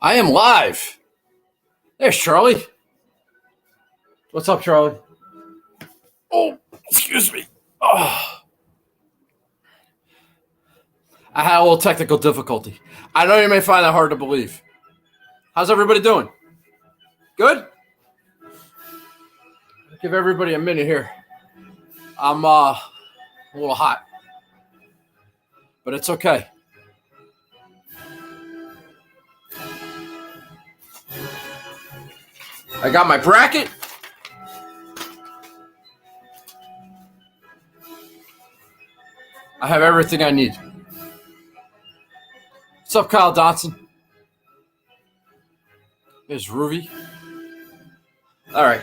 I am live. There's Charlie. What's up, Charlie? Oh, excuse me. Oh. I had a little technical difficulty. I know you may find that hard to believe. How's everybody doing? Good? Give everybody a minute here. I'm a little hot, but it's okay. I got my bracket. I have everything I need. What's up, Kyle Dotson? There's Ruby. All right.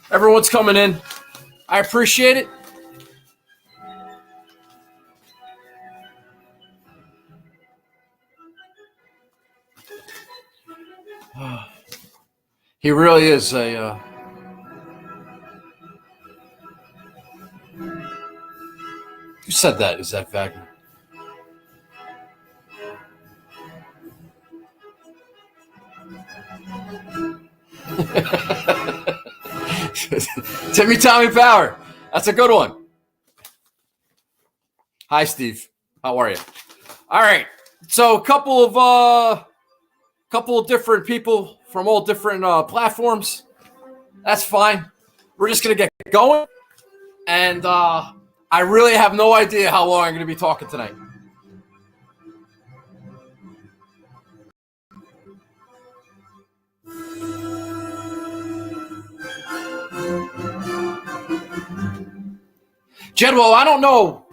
Everyone's coming in. I appreciate it. He really is a... Who said that? Is that Wagner? Tommy Power. That's a good one. Hi, Steve. How are you? All right. So a couple of different people from all different platforms. That's fine. We're just going to get going. And I really have no idea how long I'm going to be talking tonight. Jedwell, I don't know.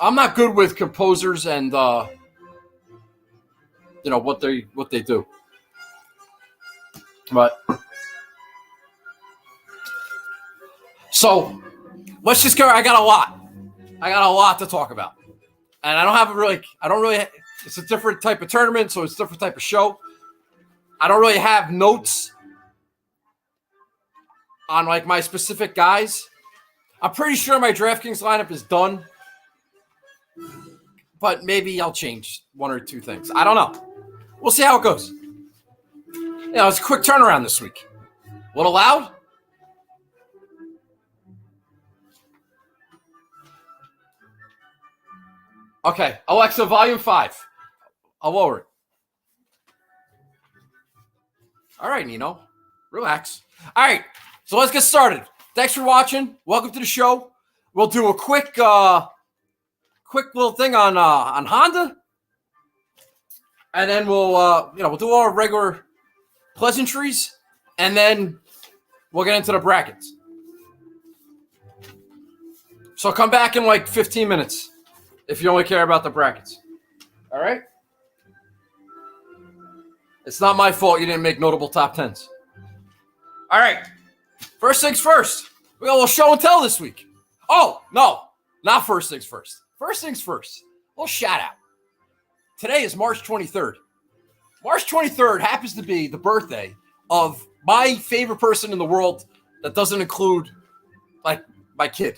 I'm not good with composers and what they do. But so let's just go. I got a lot to talk about. And I don't really it's a different type of tournament, so it's a different type of show. I don't really have notes on like my specific guys. I'm pretty sure my DraftKings lineup is done, but maybe I'll change one or two things. I don't know. We'll see how it goes. It's a quick turnaround this week. A little loud? Okay, Alexa, volume 5. I'll lower it. All right, Nino. Relax. All right, so let's get started. Thanks for watching. Welcome to the show. We'll do a quick little thing on Honda, and then we'll do our regular pleasantries, and then we'll get into the brackets. So come back in like 15 minutes if you only care about the brackets. All right? It's not my fault you didn't make notable top 10s. All right. First things first. We got a little show and tell this week. Oh, no. Not first things first. First things first. A little shout out. Today is March 23rd. March 23rd happens to be the birthday of my favorite person in the world that doesn't include, like, my kid.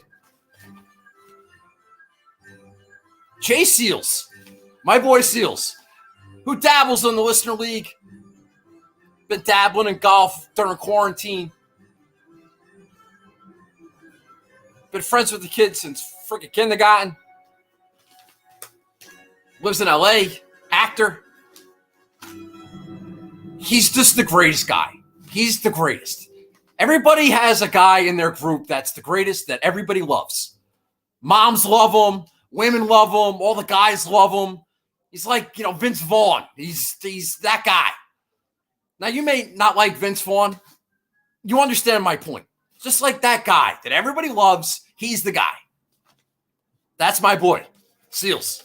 Jay Seals. My boy Seals. Who dabbles in the Listener League. Been dabbling in golf during quarantine. Been friends with the kid since freaking kindergarten. Lives in LA. Actor. He's just the greatest guy. He's the greatest. Everybody has a guy in their group that's the greatest that everybody loves. Moms love him. Women love him. All the guys love him. He's like, Vince Vaughn. He's that guy. Now, you may not like Vince Vaughn. You understand my point. Just like that guy that everybody loves, he's the guy. That's my boy, Seals.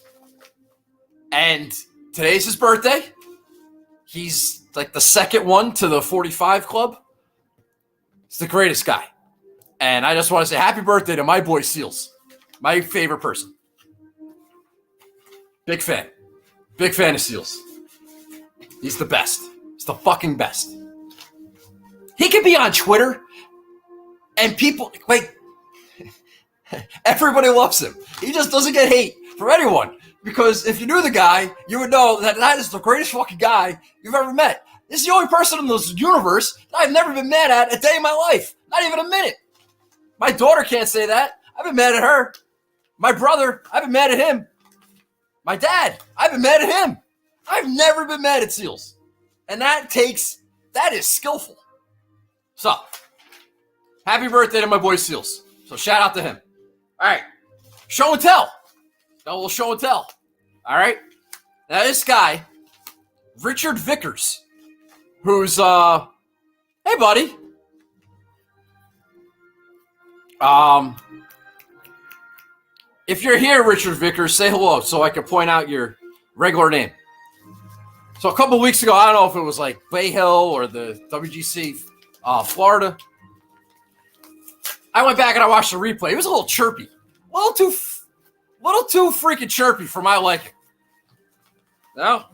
And today's his birthday. He's like the second one to the 45 club. He's the greatest guy. And I just want to say happy birthday to my boy Seals. My favorite person. Big fan. Big fan of Seals. He's the best. He's the fucking best. He could be on Twitter and people, like, everybody loves him. He just doesn't get hate from anyone. Because if you knew the guy, you would know that is the greatest fucking guy you've ever met. This is the only person in this universe that I've never been mad at a day in my life. Not even a minute. My daughter can't say that. I've been mad at her. My brother, I've been mad at him. My dad, I've been mad at him. I've never been mad at Seals. And that is skillful. So, happy birthday to my boy Seals. So shout out to him. All right. Show and tell. A little show and tell. All right. Now this guy, Richard Vickers, who's hey buddy. If you're here, Richard Vickers, say hello so I can point out your regular name. So a couple weeks ago, I don't know if it was like Bay Hill or the WGC Florida. I went back and I watched the replay. It was a little chirpy. A little too freaking chirpy for my liking. Now,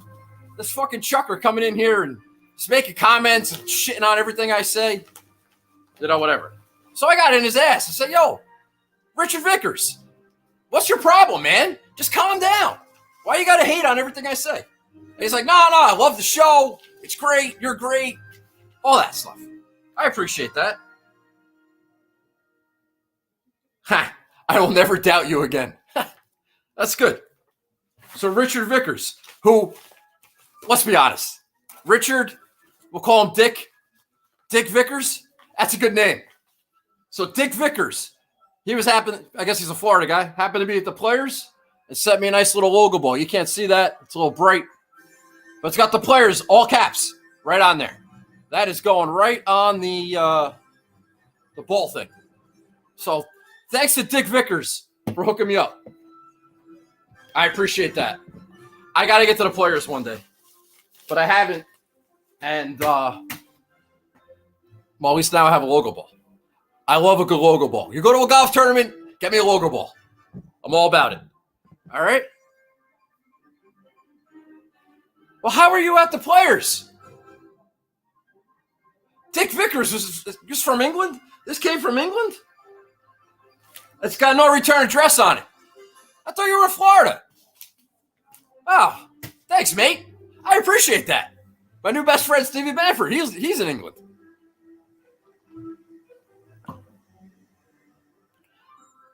this fucking chucker coming in here and just making comments and shitting on everything I say. You know, whatever. So I got in his ass and said, yo, Richard Vickers, what's your problem, man? Just calm down. Why you got to hate on everything I say? And he's like, no, I love the show. It's great. You're great. All that stuff. I appreciate that. Ha, I will never doubt you again. That's good. So Richard Vickers, who, let's be honest, Richard, we'll call him Dick Vickers. That's a good name. So Dick Vickers, he was I guess he's a Florida guy, happened to be at the Players and sent me a nice little logo ball. You can't see that. It's a little bright. But it's got the Players, all caps, right on there. That is going right on the ball thing. So thanks to Dick Vickers for hooking me up. I appreciate that. I got to get to the Players one day. But I haven't. And, well, at least now I have a logo ball. I love a good logo ball. You go to a golf tournament, get me a logo ball. I'm all about it. All right? Well, how are you at the Players? Dick Vickers is just from England? This came from England? It's got no return address on it. I thought you were in Florida. Oh, thanks, mate. I appreciate that. My new best friend, Stevie Bamford, he's in England.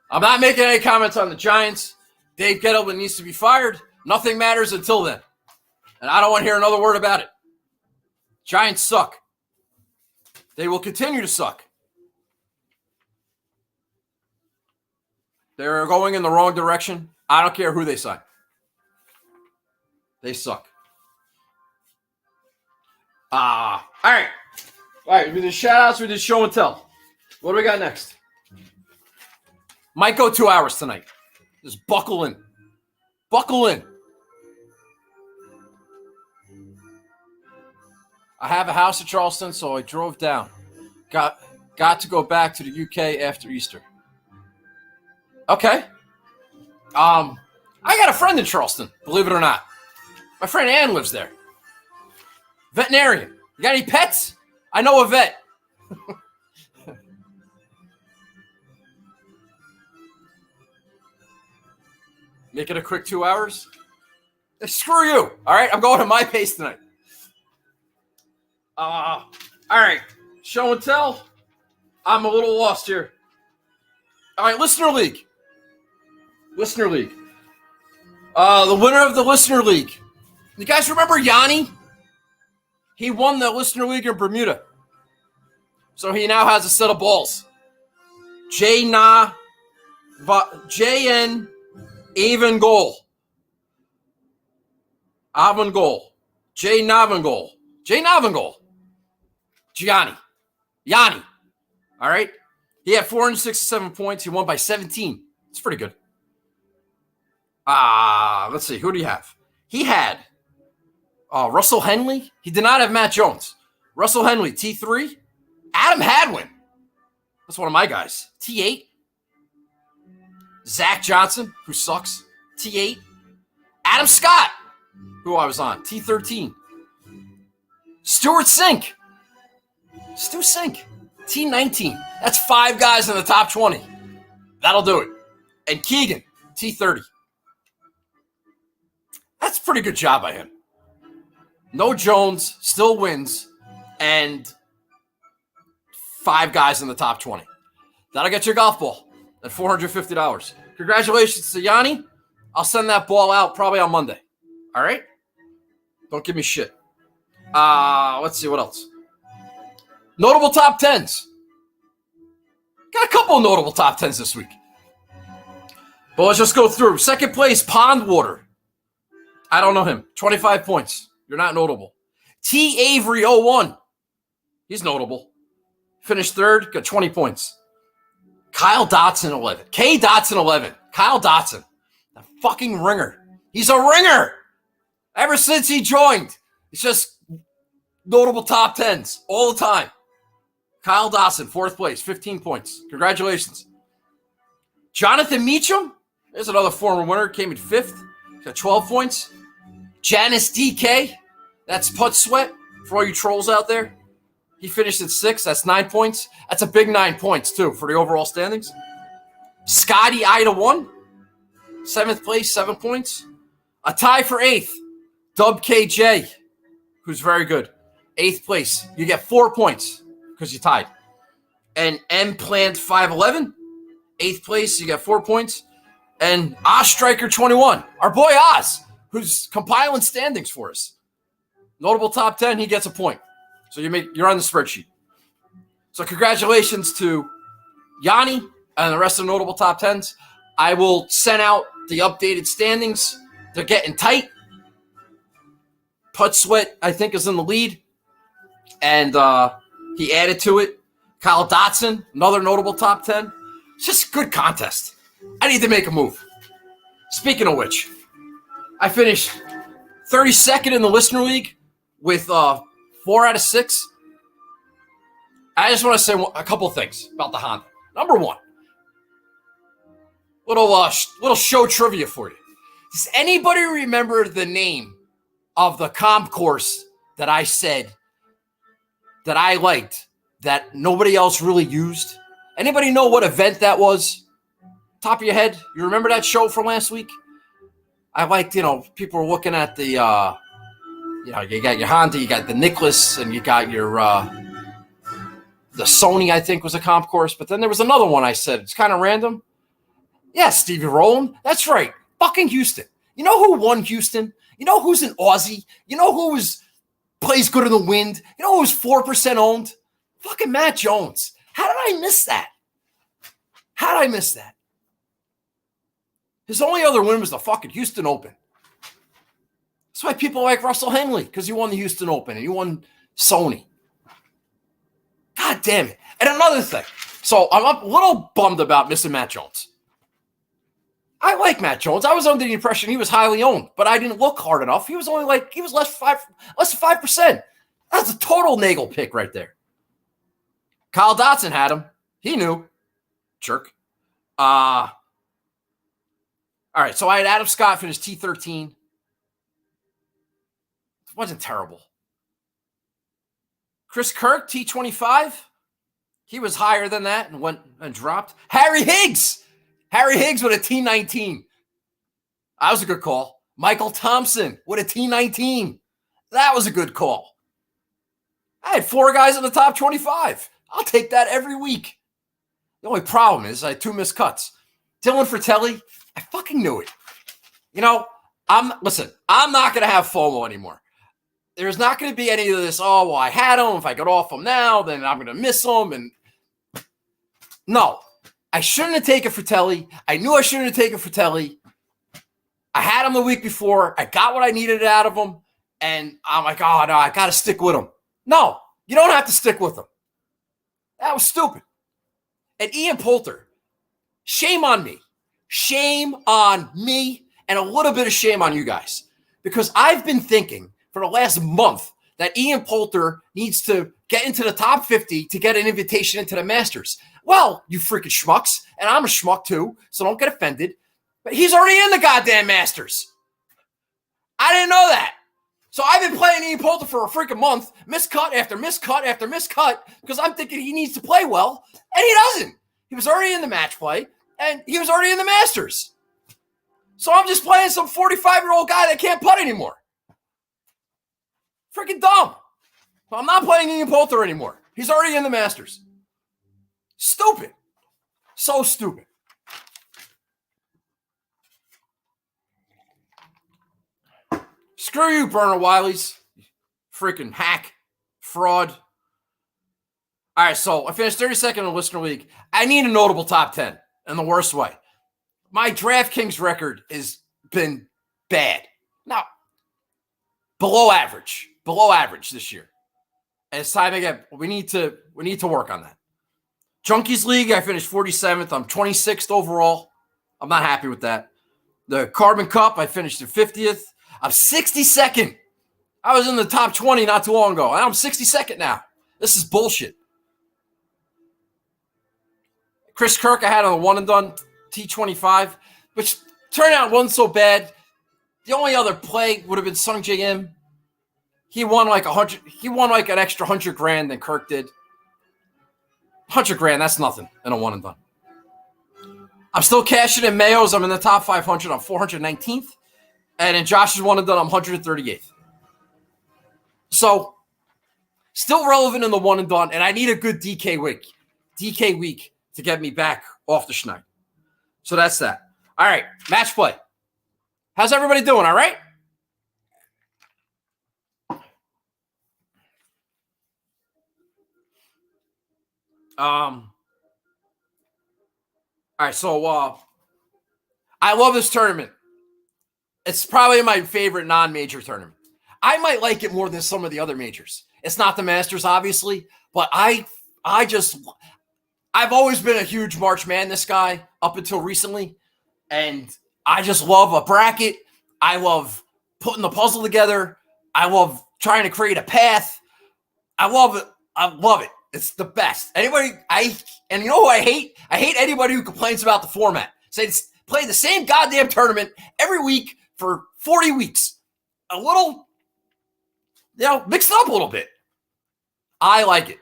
I'm not making any comments on the Giants. Dave Gettleman needs to be fired. Nothing matters until then. And I don't want to hear another word about it. Giants suck. They will continue to suck. They're going in the wrong direction. I don't care who they sign. They suck. All right. All right, we did shout-outs, we did show and tell. What do we got next? Might go 2 hours tonight. Just buckle in. Buckle in. I have a house in Charleston, so I drove down. Got to go back to the UK after Easter. Okay. I got a friend in Charleston, believe it or not. My friend Ann lives there. Veterinarian. You got any pets? I know a vet. Make it a quick 2 hours? Screw you. All right, I'm going at my pace tonight. All right, show and tell. I'm a little lost here. All right, Listener League. Listener League. The winner of the Listener League. You guys remember Yanni? He won the Listener League in Bermuda. So he now has a set of balls. JN Avangol. Jay Navangol. Yanni. All right. He had 467 points. He won by 17. It's pretty good. Let's see. Who do you have? He had Russell Henley. He did not have Matt Jones. Russell Henley, T3. Adam Hadwin. That's one of my guys. T8. Zach Johnson, who sucks. T8. Adam Scott, who I was on. T13. Stuart Sink. Stu Sink. T19. That's 5 guys in the top 20. That'll do it. And Keegan, T30. That's a pretty good job by him. No Jones, still wins, and 5 guys in the top 20. That'll get your golf ball at $450. Congratulations to Yanni. I'll send that ball out probably on Monday. All right? Don't give me shit. Let's see what else. Notable top 10s. Got a couple of notable top 10s this week. But let's just go through. Second place, Pond Water. I don't know him. 25 points. You're not notable. T. Avery 01. He's notable. Finished third, got 20 points. Kyle Dotson 11. K. Dotson 11. Kyle Dotson. The fucking ringer. He's a ringer. Ever since he joined. It's just notable top 10s all the time. Kyle Dotson, 4th place, 15 points. Congratulations. Jonathan Meacham. There's another former winner. Came in 5th. Got 12 points. Janice DK. That's Putt Sweat for all you trolls out there. He finished at 6th. That's 9 points. That's a big 9 points, too, for the overall standings. Scotty Ida 1. 7th place, 7 points. A tie for 8th. Dub KJ, who's very good. 8th place. You get 4 points because you tied. And M Plant 511. 8th place. You get 4 points. And Oz Striker 21. Our boy Oz, who's compiling standings for us. Notable top 10. He gets a point. So you're on the spreadsheet. So congratulations to Yanni and the rest of the notable top 10s. I will send out the updated standings. They're getting tight. Putt Sweat, I think, is in the lead. And he added to it. Kyle Dotson, another notable top 10. It's just a good contest. I need to make a move. Speaking of which, I finished 32nd in the Listener League with 4 out of 6. I just want to say a couple of things about the Honda. Number one, little show trivia for you. Does anybody remember the name of the comp course that I said that I liked that nobody else really used? Anybody know what event that was? Top of your head? You remember that show from last week? I liked, people were looking at the, you got your Honda, you got the Nicholas, and you got your, the Sony, I think, was a comp course. But then there was another one I said, it's kind of random. Yeah, Stevie Rowland. That's right. Fucking Houston. You know who won Houston? You know who's an Aussie? You know who plays good in the wind? You know who's 4% owned? Fucking Matt Jones. How did I miss that? How did I miss that? His only other win was the fucking Houston Open. That's why people like Russell Henley, because he won the Houston Open and he won Sony. God damn it. And another thing. So I'm a little bummed about missing Matt Jones. I like Matt Jones. I was under the impression he was highly owned, but I didn't look hard enough. He was only less than 5%. That's a total Nagel pick right there. Kyle Dotson had him. He knew. Jerk. All right, so I had Adam Scott finish T13. It wasn't terrible. Chris Kirk, T25. He was higher than that and went and dropped. Harry Higgs with a T19. That was a good call. Michael Thompson with a T19. That was a good call. I had 4 guys in the top 25. I'll take that every week. The only problem is I had 2 missed cuts. Dylan Fratelli, I fucking knew it. I'm not going to have FOMO anymore. There's not going to be any of this, I had him. If I get off him now, then I'm going to miss him. And no, I shouldn't have taken Fratelli. I knew I shouldn't have taken Fratelli. I had him the week before. I got what I needed out of him. And I'm like, oh, no, I got to stick with him. No, you don't have to stick with him. That was stupid. And Ian Poulter, shame on me. Shame on me and a little bit of shame on you guys. Because I've been thinking for the last month that Ian Poulter needs to get into the top 50 to get an invitation into the Masters. Well, you freaking schmucks, and I'm a schmuck too, so don't get offended. But he's already in the goddamn Masters. I didn't know that. So I've been playing Ian Poulter for a freaking month, miscut after miscut after miscut, because I'm thinking he needs to play well, and he doesn't. He was already in the match play, and he was already in the Masters. So I'm just playing some 45-year-old guy that can't putt anymore. Freaking dumb. I'm not playing Ian Poulter anymore. He's already in the Masters. Stupid. So stupid. Screw you, Burner Wileys. Freaking hack. Fraud. All right, so I finished 32nd in the Listener League. I need a notable top 10 in the worst way. My DraftKings record has been bad. Now, below average this year. And it's time again. We need to work on that. Junkies League, I finished 47th. I'm 26th overall. I'm not happy with that. The Carbon Cup, I finished in 50th. I'm 62nd. I was in the top 20 not too long ago. I'm 62nd now. This is bullshit. Chris Kirk, I had on a one and done T25, which turned out wasn't so bad. The only other play would have been Sung J M. He won like an extra $100,000 than Kirk did. $100,000, that's nothing in a one and done. I'm still cashing in Mayo's. I'm in the top 500. I'm 419th. And in Josh's one and done, I'm 138th. So, still relevant in the one and done. And I need a good DK week to get me back off the schneid. So that's that. All right, match play. How's everybody doing? All right? All right, so I love this tournament. It's probably my favorite non-major tournament. I might like it more than some of the other majors. It's not the Masters, obviously, but I've always been a huge March Madness guy up until recently, and I just love a bracket. I love putting the puzzle together. I love trying to create a path. I love it. I love it. It's the best. And you know who I hate? I hate anybody who complains about the format. Say it's play the same goddamn tournament every week for 40 weeks. A little, mixed up a little bit. I like it.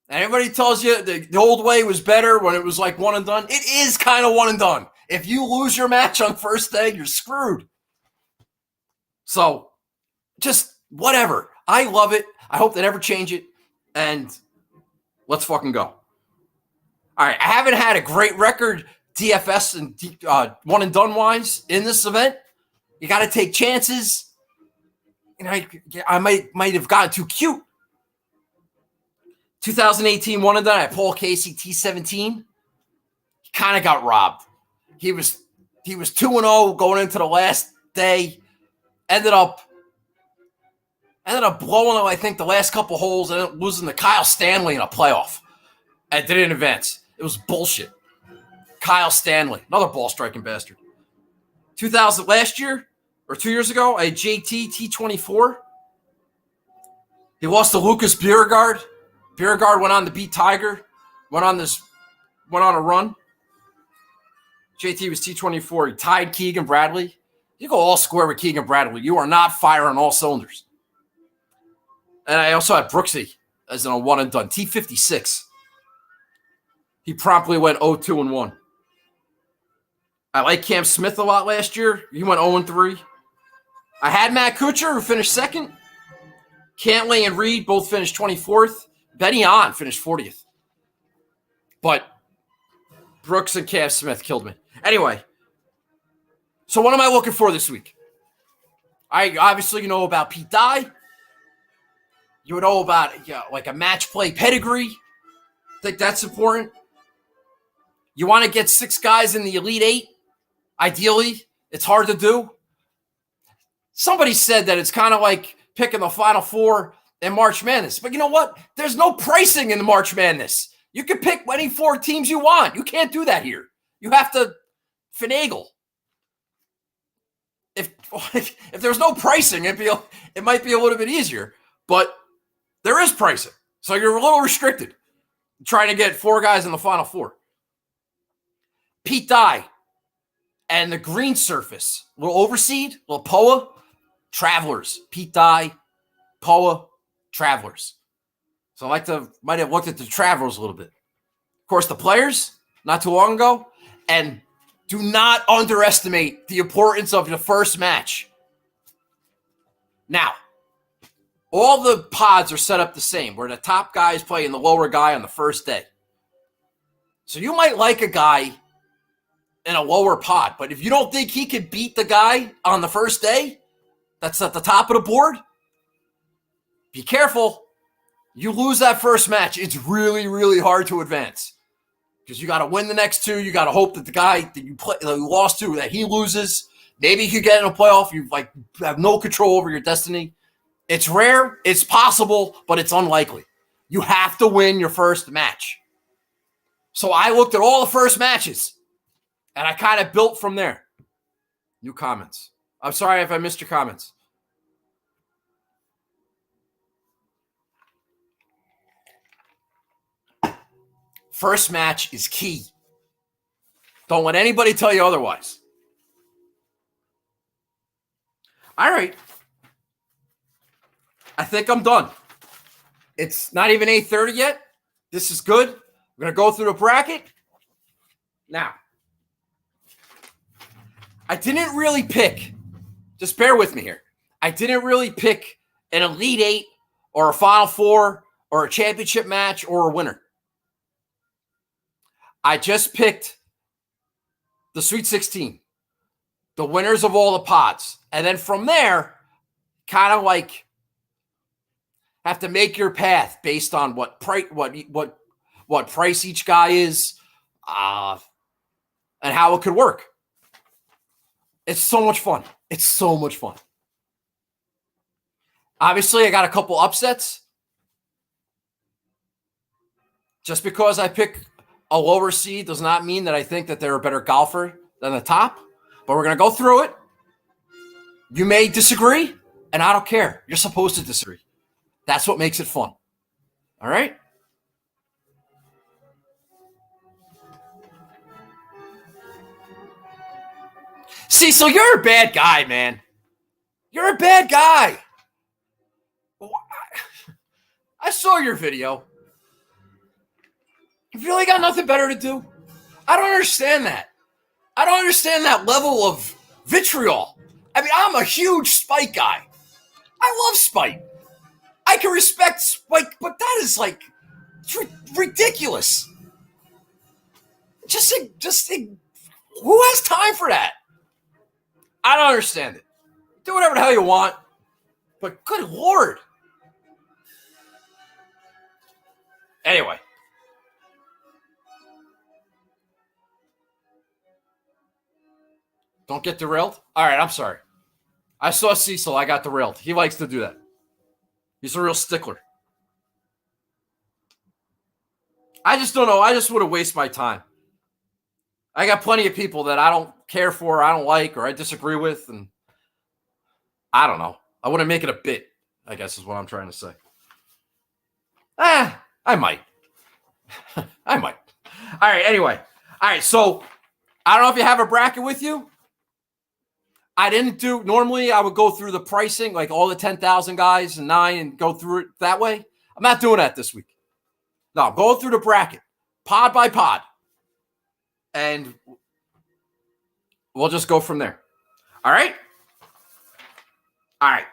And everybody tells you the old way was better when it was like one and done. It is kind of one and done. If you lose your match on first day, you're screwed. So, just whatever. I love it. I hope they never change it. And let's fucking go. All right. I haven't had a great record DFS and one and done wise in this event. You got to take chances. I might have gotten too cute. 2018 one and done. I had Paul Casey T17. He kind of got robbed. He was 2-0 going into the last day. Ended up blowing it, I think, the last couple holes and losing to Kyle Stanley in a playoff. And didn't advance. It was bullshit. Kyle Stanley, another ball striking bastard. 2000 last year or 2 years ago, I had JT T24. He lost to Lucas Bjerregaard. Bjerregaard went on to beat Tiger. Went on a run. JT was T24. He tied Keegan Bradley. You go all square with Keegan Bradley. You are not firing all cylinders. And I also had Brooksy as in a one and done. T56. He promptly went 0-2-1. I like Cam Smith a lot last year. He went 0-3. I had Matt Kuchar, who finished second. Cantlay and Reed both finished 24th. Benny On finished 40th. But Brooks and Cam Smith killed me. Anyway, so what am I looking for this week? I obviously know about Pete Dye. You know about like a match play pedigree. I think that's important. You want to get 6 guys in the Elite 8. Ideally, it's hard to do. Somebody said that it's kind of like picking the Final Four in March Madness. But you know what? There's no pricing in the March Madness. You can pick any 4 teams you want. You can't do that here. You have to finagle. If there's no pricing, it might be a little bit easier. But there is pricing. So you're a little restricted trying to get 4 guys in the Final Four. Pete Dye and the green surface. Little overseed, little POA, Travelers. Pete Dye, POA, Travelers. So I might have looked at the Travelers a little bit. Of course, the players, not too long ago. And Do not underestimate the importance of the first match. Now, all the pods are set up the same, where the top guy is playing the lower guy on the first day. So you might like a guy in a lower pod, but if you don't think he can beat the guy on the first day that's at the top of the board, be careful. You lose that first match, it's really, really hard to advance. Because you got to win the next two. You got to hope that the guy that you lost to, that he loses. Maybe you could get in a playoff. You have no control over your destiny. It's rare. It's possible, but it's unlikely. You have to win your first match. So I looked at all the first matches, and I kind of built from there. New comments. I'm sorry if I missed your comments. First match is key. Don't let anybody tell you otherwise. All right. I think I'm done. It's not even 8:30 yet. This is good. We're going to go through the bracket. Now, I didn't really pick, just bear with me here. I didn't really pick an Elite Eight or a Final Four or a championship match or a winner. I just picked the Sweet 16, the winners of all the pods. And then from there, kind of like have to make your path based on what price each guy is and how it could work. It's so much fun. It's so much fun. Obviously, I got a couple upsets. Just because I pick a lower seed does not mean that I think that they're a better golfer than the top, but we're going to go through it. You may disagree, and I don't care. You're supposed to disagree. That's what makes it fun. All right? See, so you're a bad guy, man. You're a bad guy. I saw your video. You really got nothing better to do? I don't understand that. I don't understand that level of vitriol. I mean, I'm a huge Spike guy. I love Spike. I can respect Spike, but that is like ridiculous. Just who has time for that? I don't understand it. Do whatever the hell you want, but good Lord. Anyway. Don't get derailed? All right, I'm sorry. I saw Cecil. I got derailed. He likes to do that. He's a real stickler. I just don't know. I just would have wasted my time. I got plenty of people that I don't care for, I don't like, or I disagree with, and I don't know. I wouldn't make it a bit, I guess is what I'm trying to say. I might. I might. All right, anyway. All right, so I don't know if you have a bracket with you. I didn't do, normally I would go through the pricing, like all the 10,000 guys and 9 and go through it that way. I'm not doing that this week. No, I'm going through the bracket, pod by pod. And we'll just go from there. All right? All right.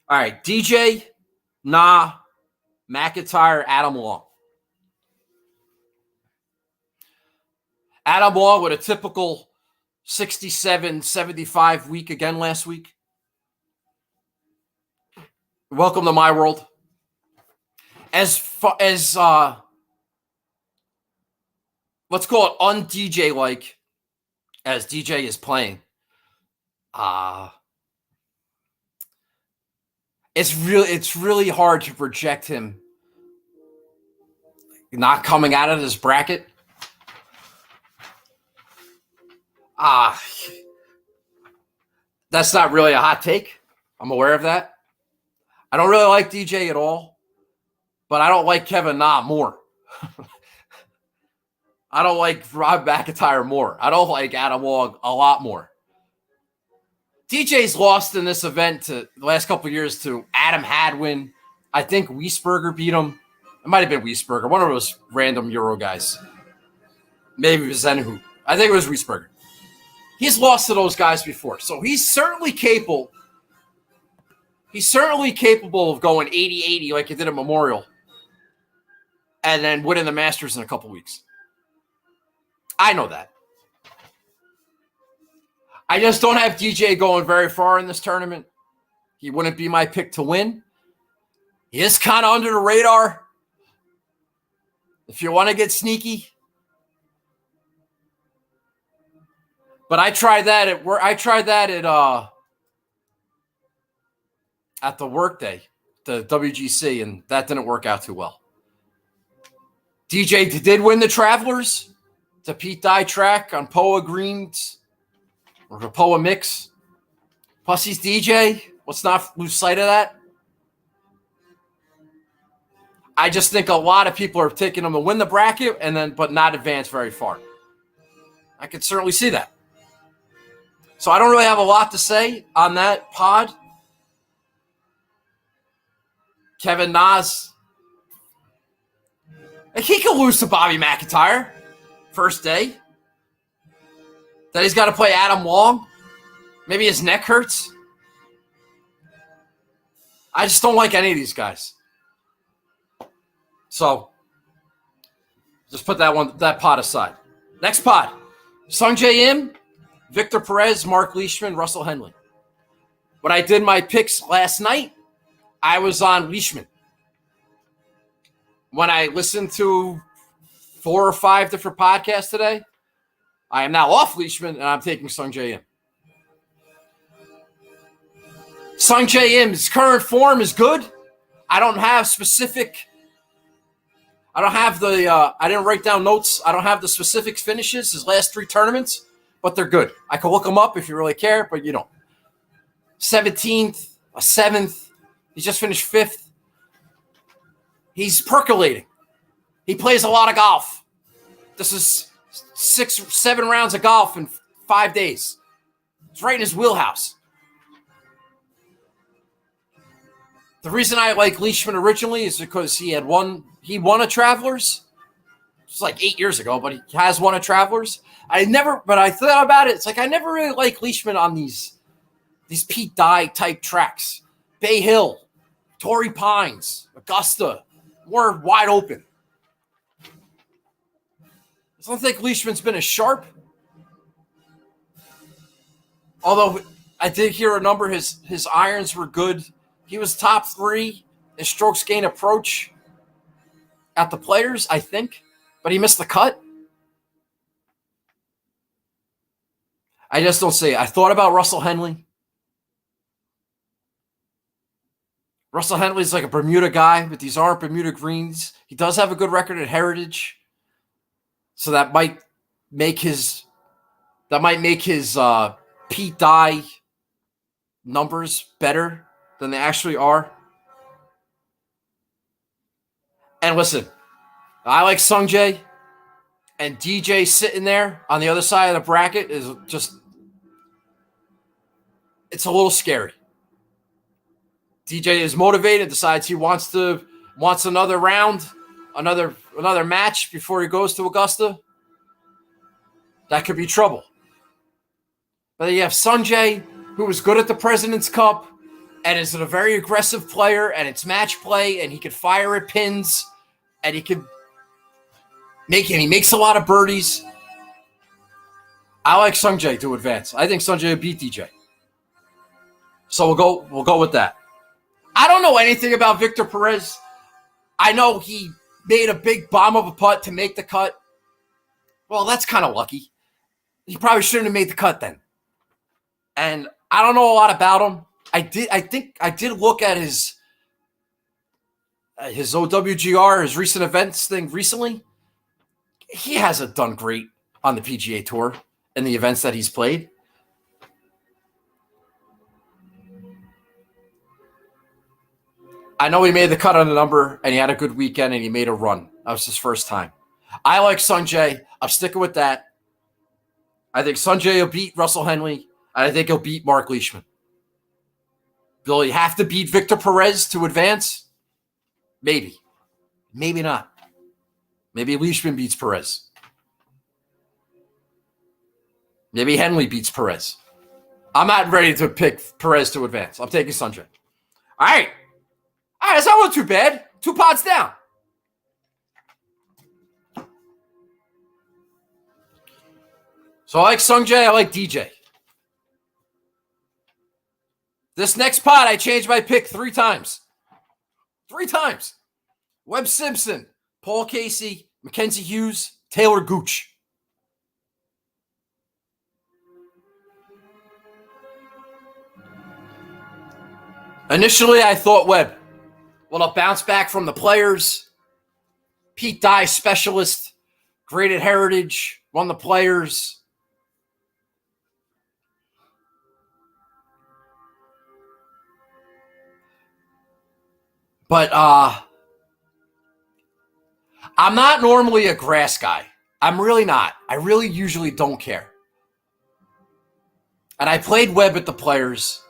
All right, DJ, McIntyre, Adam Long. Adam Long with a typical 67, 75 week again last week. Welcome to my world. As let's call it un-DJ like as DJ is playing. It's really hard to project him not coming out of this bracket. That's not really a hot take. I'm aware of that. I don't really like DJ at all, but I don't like Kevin Na more. I don't like Rob McIntyre more. I don't like Adam Long a lot more. DJ's lost in this event to the last couple of years to Adam Hadwin I think Wiesberger beat him. It might have been Wiesberger, one of those random Euro guys. Maybe it was Zenhu. I think it was Wiesberger. He's lost to those guys before, so he's certainly capable. He's certainly capable of going 80-80 like he did at Memorial and then winning the Masters in a couple weeks. I know that. I just don't have DJ going very far in this tournament. He wouldn't be my pick to win. He is kind of under the radar. If you want to get sneaky. But I tried that at the workday, the WGC, and that didn't work out too well. DJ did win the Travelers, the Pete Dye track on POA greens or the POA mix. Plus he's DJ. Let's not lose sight of that. I just think a lot of people are taking him to win the bracket but not advance very far. I could certainly see that. So I don't really have a lot to say on that pod. Kevin Nas. He could lose to Bobby McIntyre first day. Then he's got to play Adam Long. Maybe his neck hurts. I just don't like any of these guys. So just put that pod aside. Next pod. Sung Jae Im, Victor Perez, Mark Leishman, Russell Henley. When I did my picks last night, I was on Leishman. When I listened to 4 or 5 different podcasts today, I am now off Leishman and I'm taking Sung Jae Im. Sung Jae Im's current form is good. I don't have I didn't write down notes. I don't have the specific finishes, his last 3 tournaments, but they're good. I can look them up if you really care, but you don't. 17th, a 7th. He just finished 5th. He's percolating. He plays a lot of golf. This is 6 or 7 rounds of golf in 5 days. It's right in his wheelhouse. The reason I like Leishman originally is because he won a Travelers. It's like 8 years ago, but he has won a Travelers. I thought about it. It's like I never really liked Leishman on these Pete Dye type tracks. Bay Hill, Torrey Pines, Augusta, more wide open. I don't think Leishman's been as sharp. Although I did hear a number, his irons were good. He was top 3 in strokes gain approach at the Players, I think, but he missed the cut. I just don't see it. I thought about Russell Henley. Russell Henley's like a Bermuda guy, but these aren't Bermuda greens. He does have a good record at Heritage, so that might make his Pete Dye numbers better than they actually are. And listen, I like Sung Jae, and DJ sitting there on the other side of the bracket is just, it's a little scary. DJ is motivated, decides he wants another round, another match before he goes to Augusta. That could be trouble. But then you have Sung Jae, who was good at the President's Cup and is a very aggressive player, and it's match play, and he could fire at pins, and he makes a lot of birdies. I like Sung Jae to advance. I think Sung Jae will beat DJ. So we'll go with that. I don't know anything about Victor Perez. I know he made a big bomb of a putt to make the cut. Well, that's kind of lucky. He probably shouldn't have made the cut then. And I don't know a lot about him. I think I did look at his OWGR, his recent events thing recently. He hasn't done great on the PGA Tour in the events that he's played. I know he made the cut on the number, and he had a good weekend, and he made a run. That was his first time. I like Sung Jae. I'm sticking with that. I think Sung Jae will beat Russell Henley, and I think he'll beat Mark Leishman. Will he have to beat Victor Perez to advance? Maybe. Maybe not. Maybe Leishman beats Perez. Maybe Henley beats Perez. I'm not ready to pick Perez to advance. I'm taking Sanjay. All right. All right, that's not too bad. 2 pods down. So I like Sanjay. I like DJ. This next pod, I changed my pick 3 times. 3 times. Webb Simpson, Paul Casey, Mackenzie Hughes, Taylor Gooch. Initially, I thought Webb. Well, a bounce back from the players. Pete Dye specialist, great at Heritage, won the players. But I'm not normally a grass guy. I'm really not. I really usually don't care. And I played Webb at the players,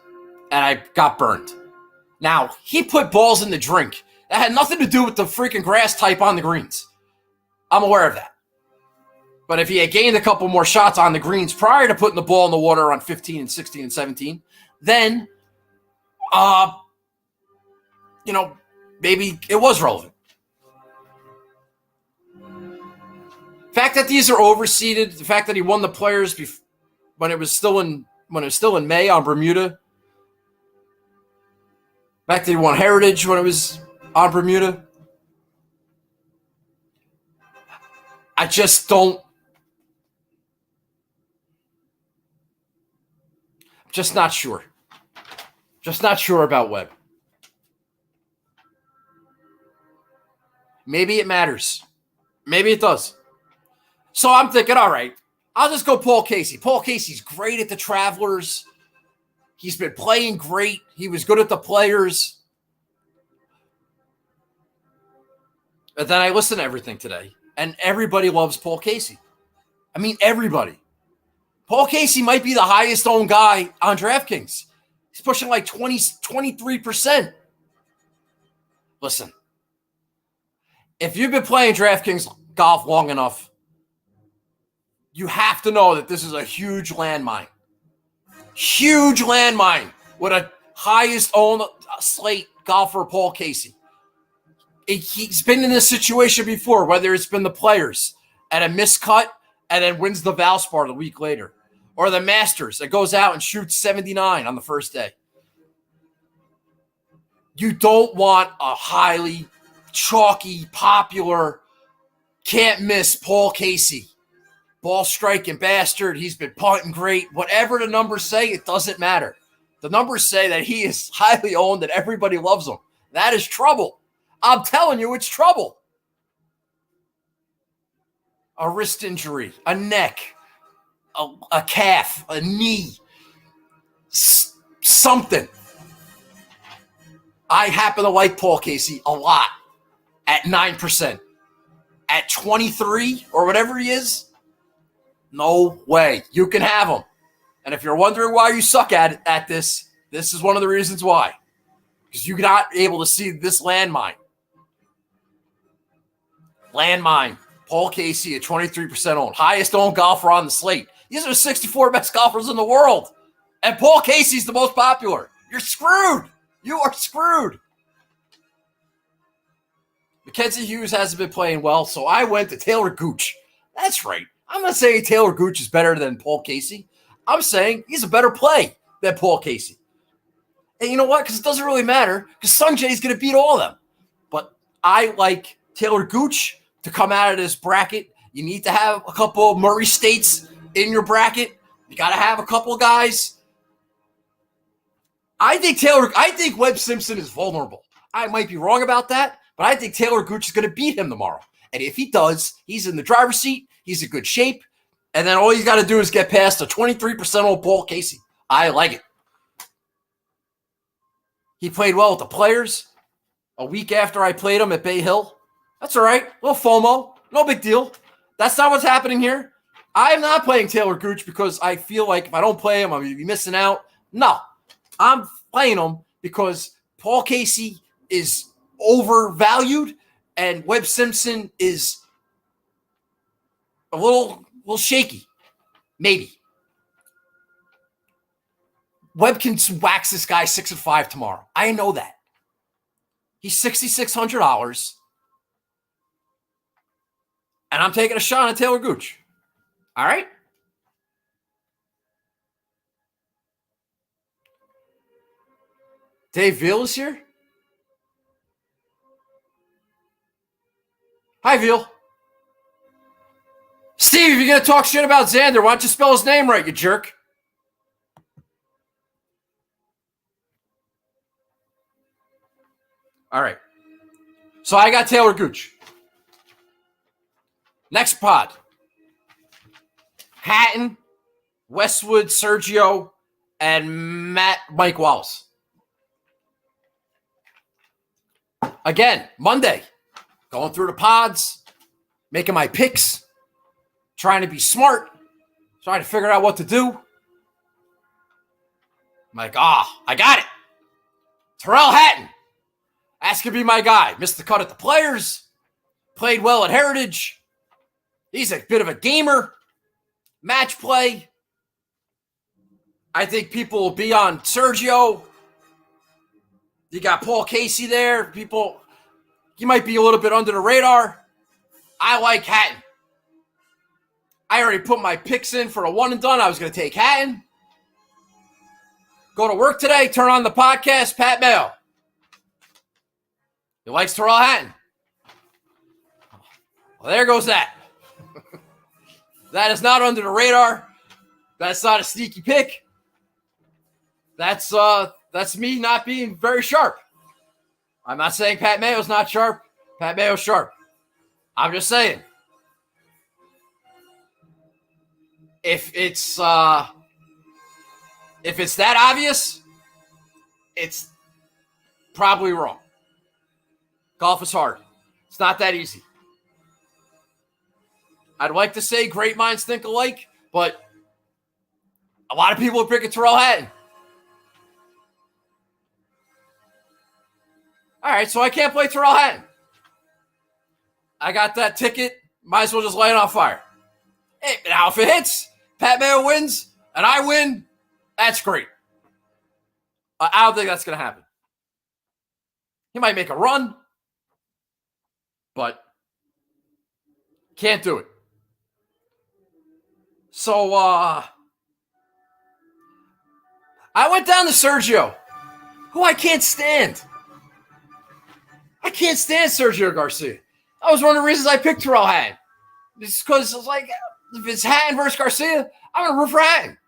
and I got burned. Now, he put balls in the drink. That had nothing to do with the freaking grass type on the greens. I'm aware of that. But if he had gained a couple more shots on the greens prior to putting the ball in the water on 15 and 16 and 17, then, maybe it was relevant. The fact that these are overseeded, the fact that he won the players when it was still in May on Bermuda, the fact that he won Heritage when it was on Bermuda, I just don't. I'm just not sure. Just not sure about Webb. Maybe it matters. Maybe it does. So I'm thinking, all right, I'll just go Paul Casey. Paul Casey's great at the Travelers. He's been playing great. He was good at the players. But then I listened to everything today, and everybody loves Paul Casey. I mean, everybody. Paul Casey might be the highest owned guy on DraftKings. He's pushing like 23%. Listen, if you've been playing DraftKings golf long enough, you have to know that this is a huge landmine. Huge landmine with a highest owned slate golfer, Paul Casey. He's been in this situation before, whether it's been the players at a miscut and then wins the Valspar the week later, or the Masters that goes out and shoots 79 on the first day. You don't want a highly chalky, popular, can't miss Paul Casey. Ball striking bastard. He's been punting great. Whatever the numbers say, it doesn't matter. The numbers say that he is highly owned and everybody loves him. That is trouble. I'm telling you, it's trouble. A wrist injury, a neck, a calf, a knee, something. I happen to like Paul Casey a lot at 9%. At 23 or whatever he is, no way. You can have him. And if you're wondering why you suck at this, this is one of the reasons why. Because you're not able to see this landmine. Landmine. Paul Casey at 23% owned. Highest owned golfer on the slate. These are the 64 best golfers in the world. And Paul Casey's the most popular. You're screwed. You are screwed. Mackenzie Hughes hasn't been playing well, so I went to Taylor Gooch. That's right. I'm not saying Taylor Gooch is better than Paul Casey. I'm saying he's a better play than Paul Casey. And you know what? Because it doesn't really matter, because Sanjay is going to beat all of them. But I like Taylor Gooch to come out of this bracket. You need to have a couple of Murray States in your bracket. You got to have a couple of guys. I think Webb Simpson is vulnerable. I might be wrong about that, but I think Taylor Gooch is going to beat him tomorrow. And if he does, he's in the driver's seat. He's in good shape. And then all he's got to do is get past a 23% old Paul Casey. I like it. He played well with the players a week after I played him at Bay Hill. That's all right. A little FOMO. No big deal. That's not what's happening here. I'm not playing Taylor Gooch because I feel like if I don't play him, I'm going to be missing out. No. I'm playing him because Paul Casey is overvalued, and Webb Simpson is a little shaky. Maybe. Webb can wax this guy 6-5 tomorrow. I know that. He's $6,600. And I'm taking a shot on Taylor Gooch. All right? Dave Veal is here. Hi, Veal. Steve, if you're going to talk shit about Xander, why don't you spell his name right, you jerk? All right. So I got Taylor Gooch. Next pod. Hatton, Westwood, Sergio, and Mike Wallace. Again, Monday. Going through the pods, making my picks, trying to be smart, trying to figure out what to do. I'm like, I got it. Terrell Hatton. That's going to be my guy. Missed the cut at the Players. Played well at Heritage. He's a bit of a gamer. Match play. I think people will be on Sergio. You got Paul Casey there. He might be a little bit under the radar. I like Hatton. I already put my picks in for a one and done. I was going to take Hatton. Go to work today. Turn on the podcast. Pat Mayo. He likes Terrell Hatton. Well, there goes that. That is not under the radar. That's not a sneaky pick. That's me not being very sharp. I'm not saying Pat Mayo's not sharp. Pat Mayo's sharp. I'm just saying. If it's that obvious, it's probably wrong. Golf is hard. It's not that easy. I'd like to say great minds think alike, but a lot of people are picking Terrell Hatton. All right, so I can't play Terrell Hatton. I got that ticket. Might as well just light it on fire. Hey, now if it hits, Pat Mayo wins, and I win, that's great. I don't think that's going to happen. He might make a run, but can't do it. So, I went down to Sergio, who I can't stand. I can't stand Sergio Garcia. That was one of the reasons I picked Terrell Hatton. It's because it's like, if it's Hatton versus Garcia, I'm going to root for Hatton.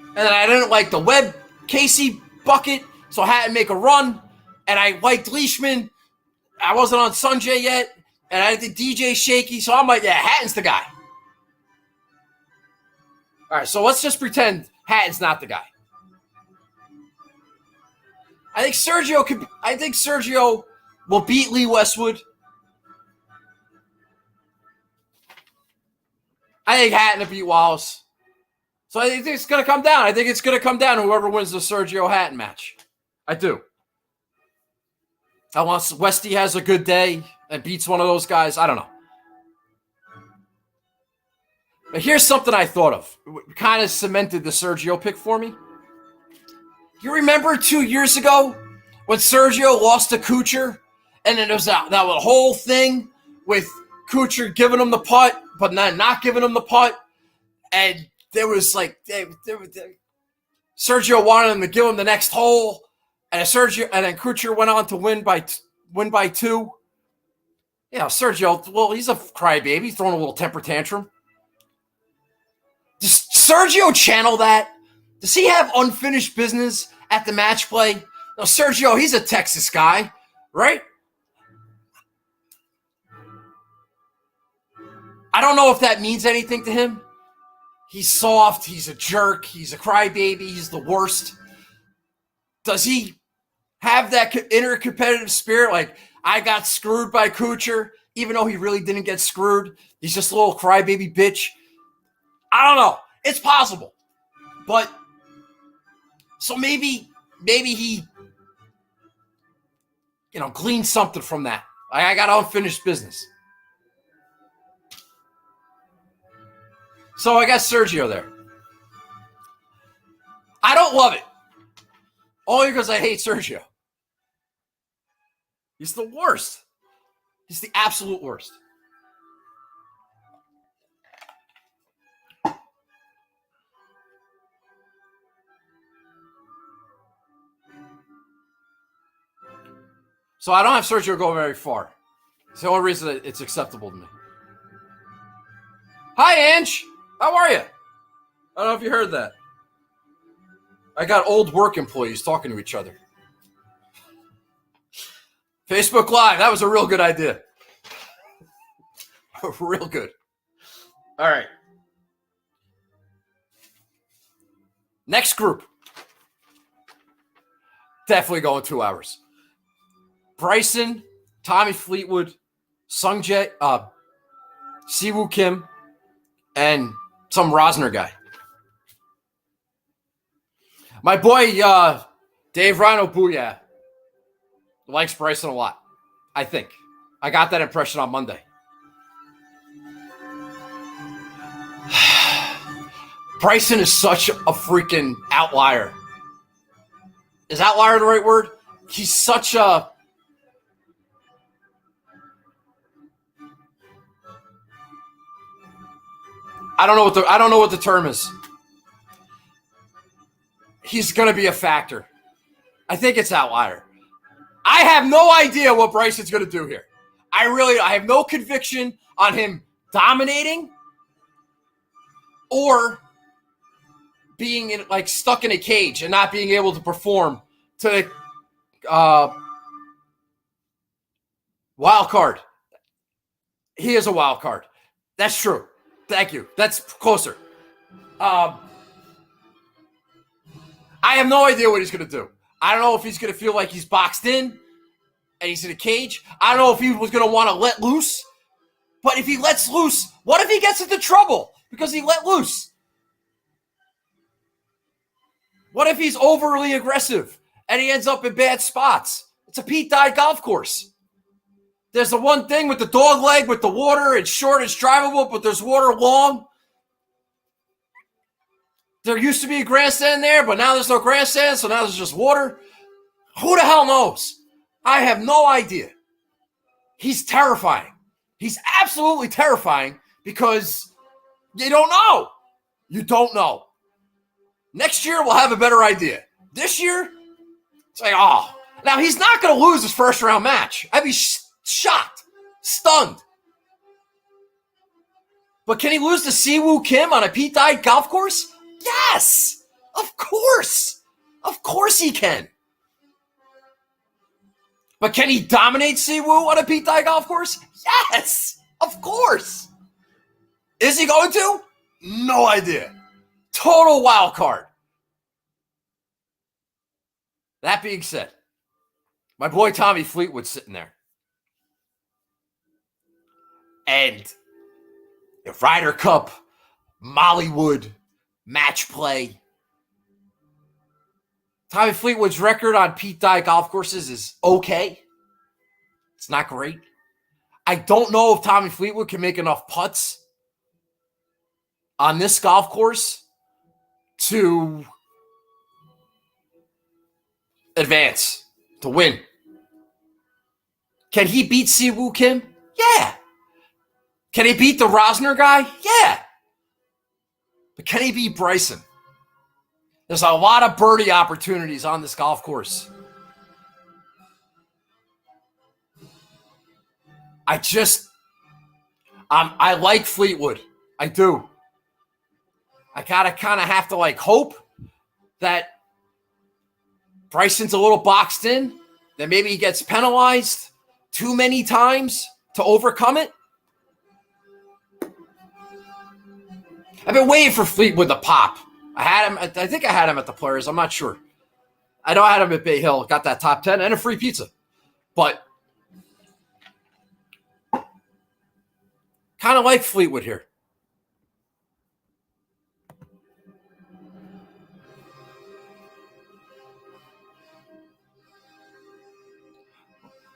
And then I didn't like the Webb Casey bucket, so Hatton make a run. And I liked Leishman. I wasn't on Sanjay yet. And I did DJ shaky, so I'm like, yeah, Hatton's the guy. All right, so let's just pretend Hatton's not the guy. I think Sergio will beat Lee Westwood. I think Hatton will beat Wallace. So I think it's going to come down. I think it's going to come down to whoever wins the Sergio Hatton match. I do. Unless Westy has a good day and beats one of those guys. I don't know. But here's something I thought of. It kind of cemented the Sergio pick for me. You remember 2 years ago when Sergio lost to Kuchar? And then there was that whole thing with Kuchar giving him the putt, but not giving him the putt. And there was like Sergio wanted him to give him the next hole. And then Kuchar went on to win by 2. Yeah, Sergio, well, he's a crybaby. He's throwing a little temper tantrum. Does Sergio channel that? Does he have unfinished business at the match play? No, Sergio, he's a Texas guy, right? I don't know if that means anything to him. He's soft. He's a jerk. He's a crybaby. He's the worst. Does he have that inner competitive spirit? Like, I got screwed by Kuchar, even though he really didn't get screwed. He's just a little crybaby bitch. I don't know. It's possible. But so maybe he glean something from that. I got unfinished business. So I got Sergio there. I don't love it. Only because I hate Sergio. He's the worst. He's the absolute worst. So I don't have Sergio go very far. It's the only reason that it's acceptable to me. Hi, Ange. How are you? I don't know if you heard that. I got old work employees talking to each other. Facebook Live. That was a real good idea. Real good. All right. Next group. Definitely going 2 hours. Bryson, Tommy Fleetwood, Sungjae, Siwoo Kim, and some Rosner guy. My boy, Dave Rhino Booyah, likes Bryson a lot, I think. I got that impression on Monday. Bryson is such a freaking outlier. Is outlier the right word? He's such a... I don't know what the term is. He's going to be a factor. I think it's outlier. I have no idea what Bryson's going to do here. I have no conviction on him dominating or being stuck in a cage and not being able to perform to wild card. He is a wild card. That's true. Thank you. That's closer. I have no idea what he's going to do. I don't know if he's going to feel like he's boxed in and he's in a cage. I don't know if he was going to want to let loose. But if he lets loose, what if he gets into trouble because he let loose? What if he's overly aggressive and he ends up in bad spots? It's a Pete Dye golf course. There's the one thing with the dog leg with the water. It's short, it's drivable, but there's water long. There used to be a grandstand there, but now there's no grandstand, so now there's just water. Who the hell knows? I have no idea. He's terrifying. He's absolutely terrifying because you don't know. You don't know. Next year, we'll have a better idea. This year, it's like, oh. Now, he's not going to lose his first round match. I'd be shocked, stunned. But can he lose to Siwoo Kim on a Pete Dye golf course? Yes, of course. Of course he can. But can he dominate Siwoo on a Pete Dye golf course? Yes, of course. Is he going to? No idea. Total wild card. That being said, my boy Tommy Fleetwood's sitting there. And the Ryder Cup, Mollywood, match play. Tommy Fleetwood's record on Pete Dye golf courses is okay. It's not great. I don't know if Tommy Fleetwood can make enough putts on this golf course to advance, to win. Can he beat Siwoo Kim? Yeah. Can he beat the Rosner guy? Yeah. But can he beat Bryson? There's a lot of birdie opportunities on this golf course. I like Fleetwood. I do. I gotta kind of have to hope that Bryson's a little boxed in, that maybe he gets penalized too many times to overcome it. I've been waiting for Fleetwood to pop. I think I had him at the Players. I'm not sure. I know I had him at Bay Hill. Got that top 10 and a free pizza. But kind of like Fleetwood here.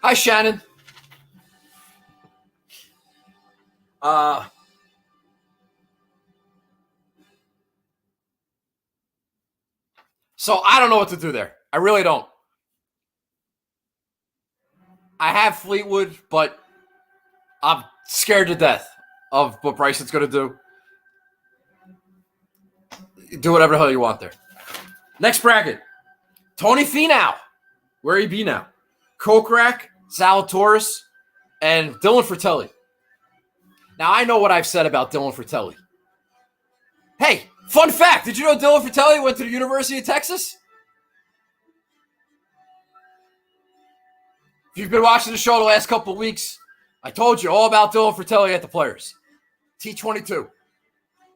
Hi, Shannon. So I don't know what to do there. I really don't. I have Fleetwood, but I'm scared to death of what Bryson's going to do. Do whatever the hell you want there. Next bracket. Tony Finau. Where he be now? Kokrak, Zalatoris, and Dylan Fratelli. Now, I know what I've said about Dylan Fratelli. Hey, fun fact. Did you know Dylan Fratelli went to the University of Texas? If you've been watching the show the last couple of weeks, I told you all about Dylan Fratelli at the Players. T22.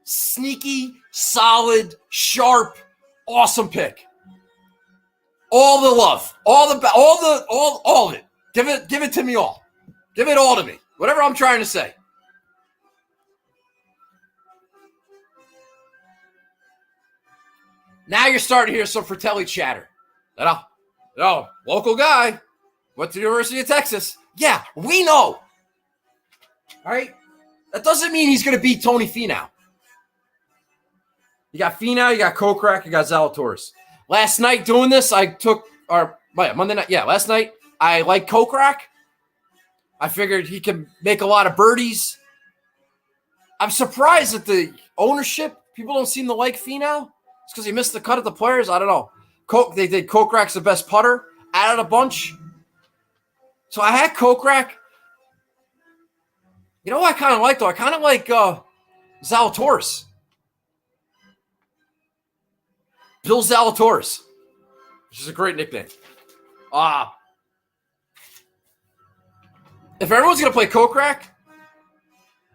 Sneaky, solid, sharp, awesome pick. All the love, all of it. Give it to me all. Give it all to me. Whatever I'm trying to say. Now you're starting to hear some Fratelli chatter. Local guy went to the University of Texas. Yeah, we know. All right? That doesn't mean he's going to beat Tony Finau. You got Finau, you got Kokrak, you got Zalatoris. Last night doing this, Monday night, last night, I liked Kokrak. I figured he could make a lot of birdies. I'm surprised that the ownership, people don't seem to like Finau. It's because he missed the cut at the Players. I don't know. They did Kokrak's the best putter out of the bunch. So I had Kokrak. You know what I kind of like, though? I kind of like Zalatoris. Bill Zalatoris, which is a great nickname. If everyone's going to play Kokrak,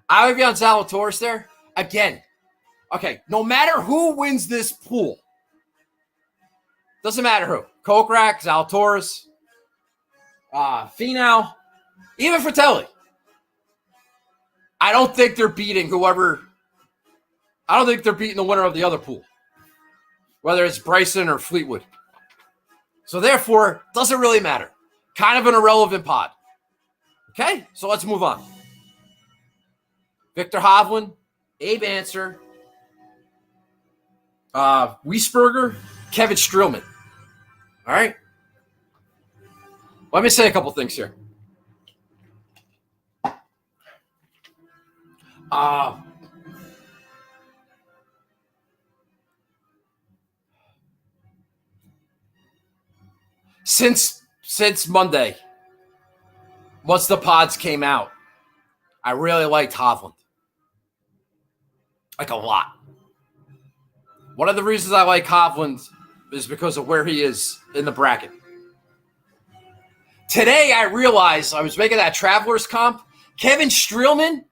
I would be on Zalatoris there. Again, okay, no matter who wins this pool, doesn't matter who. Kokrak, Zalatoris, Finau, even Fratelli. I don't think they're beating the winner of the other pool, whether it's Bryson or Fleetwood. So therefore, doesn't really matter. Kind of an irrelevant pod. Okay, so let's move on. Victor Hovland, Abe Answer, Wiesberger, Kevin Streelman. All right? Let me say a couple things here. Since Monday, once the pods came out, I really liked Hovland. Like a lot. One of the reasons I like Hovland is because of where he is in the bracket. Today, I realized I was making that Travelers comp. Kevin Streelman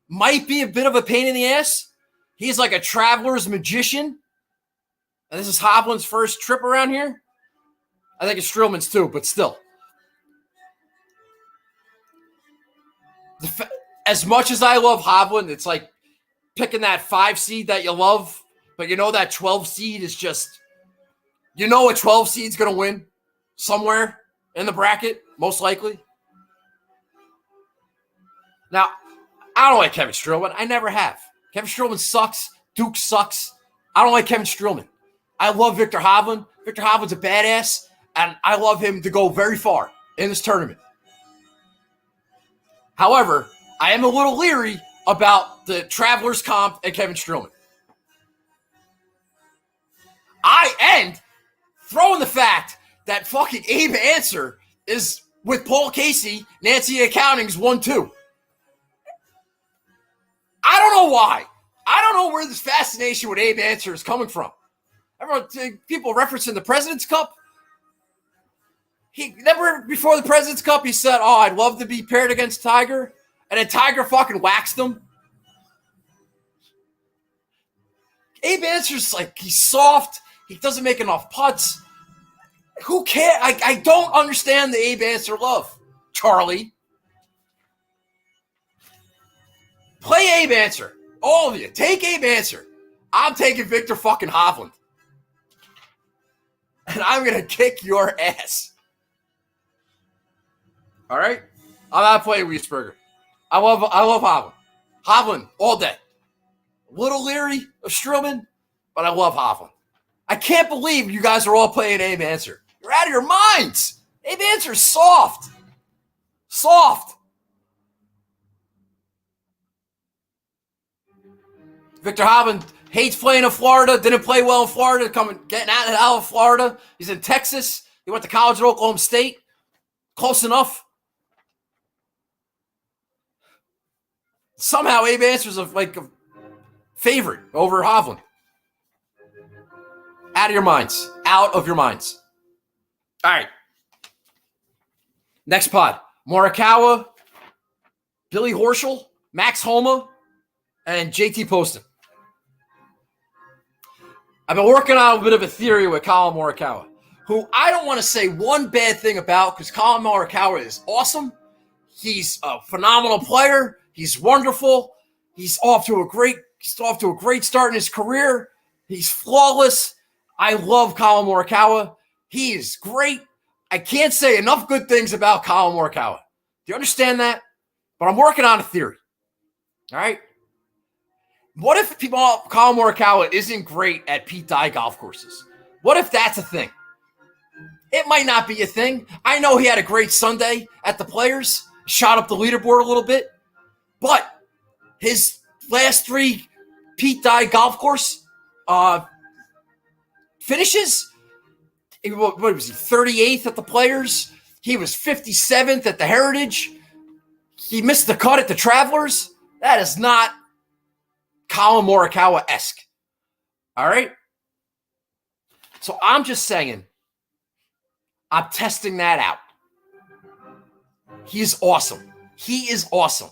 might be a bit of a pain in the ass. He's like a Travelers magician. And this is Hovland's first trip around here. I think it's Streelman's too, but still. As much as I love Hovland, it's like picking that 5 seed that you love, but you know that 12 seed is just, you know a 12 seed's going to win somewhere in the bracket, most likely. Now, I don't like Kevin Streelman. I never have. Kevin Streelman sucks. Duke sucks. I don't like Kevin Streelman. I love Victor Hovland. Victor Hovland's a badass, and I love him to go very far in this tournament. However, I am a little leery about the Travelers comp and Kevin Streelman. And throw in the fact that fucking Abe Answer is with Paul Casey, Nancy Accounting's 1-2. I don't know why. I don't know where this fascination with Abe Answer is coming from. People referencing the President's Cup. He never before the President's Cup, he said, "Oh, I'd love to be paired against Tiger," and then Tiger fucking waxed him. Abe Answer's like, he's soft. He doesn't make enough putts. Who cares? I don't understand the Abe Answer love, Charlie. Play Abe Answer. All of you. Take Abe Answer. I'm taking Victor fucking Hovland. And I'm going to kick your ass. All right? I'm not playing Wiesberger. I love Hovland. Hovland all day. A little leery of Strowman, but I love Hovland. I can't believe you guys are all playing Abe Answer. You're out of your minds. Abe Answer's soft. Soft. Victor Hovland hates playing in Florida, didn't play well in Florida, getting out of Florida. He's in Texas. He went to college at Oklahoma State. Close enough. Somehow Abe Answer's a favorite over Hovland. Out of your minds. Out of your minds. All right. Next pod. Morikawa, Billy Horschel, Max Homa, and JT Poston. I've been working on a bit of a theory with Colin Morikawa, who I don't want to say one bad thing about because Colin Morikawa is awesome. He's a phenomenal player. He's wonderful. He's off to a great start in his career. He's flawless. I love Colin Morikawa. He is great. I can't say enough good things about Colin Morikawa. Do you understand that? But I'm working on a theory. All right? What if Colin Morikawa isn't great at Pete Dye golf courses? What if that's a thing? It might not be a thing. I know he had a great Sunday at the Players, shot up the leaderboard a little bit, but his last 3 Pete Dye golf course finishes, what was he, 38th at the Players? He was 57th at the Heritage. He missed the cut at the Travelers. That is not Colin Morikawa-esque. All right? So I'm just saying, I'm testing that out. He's awesome. He is awesome.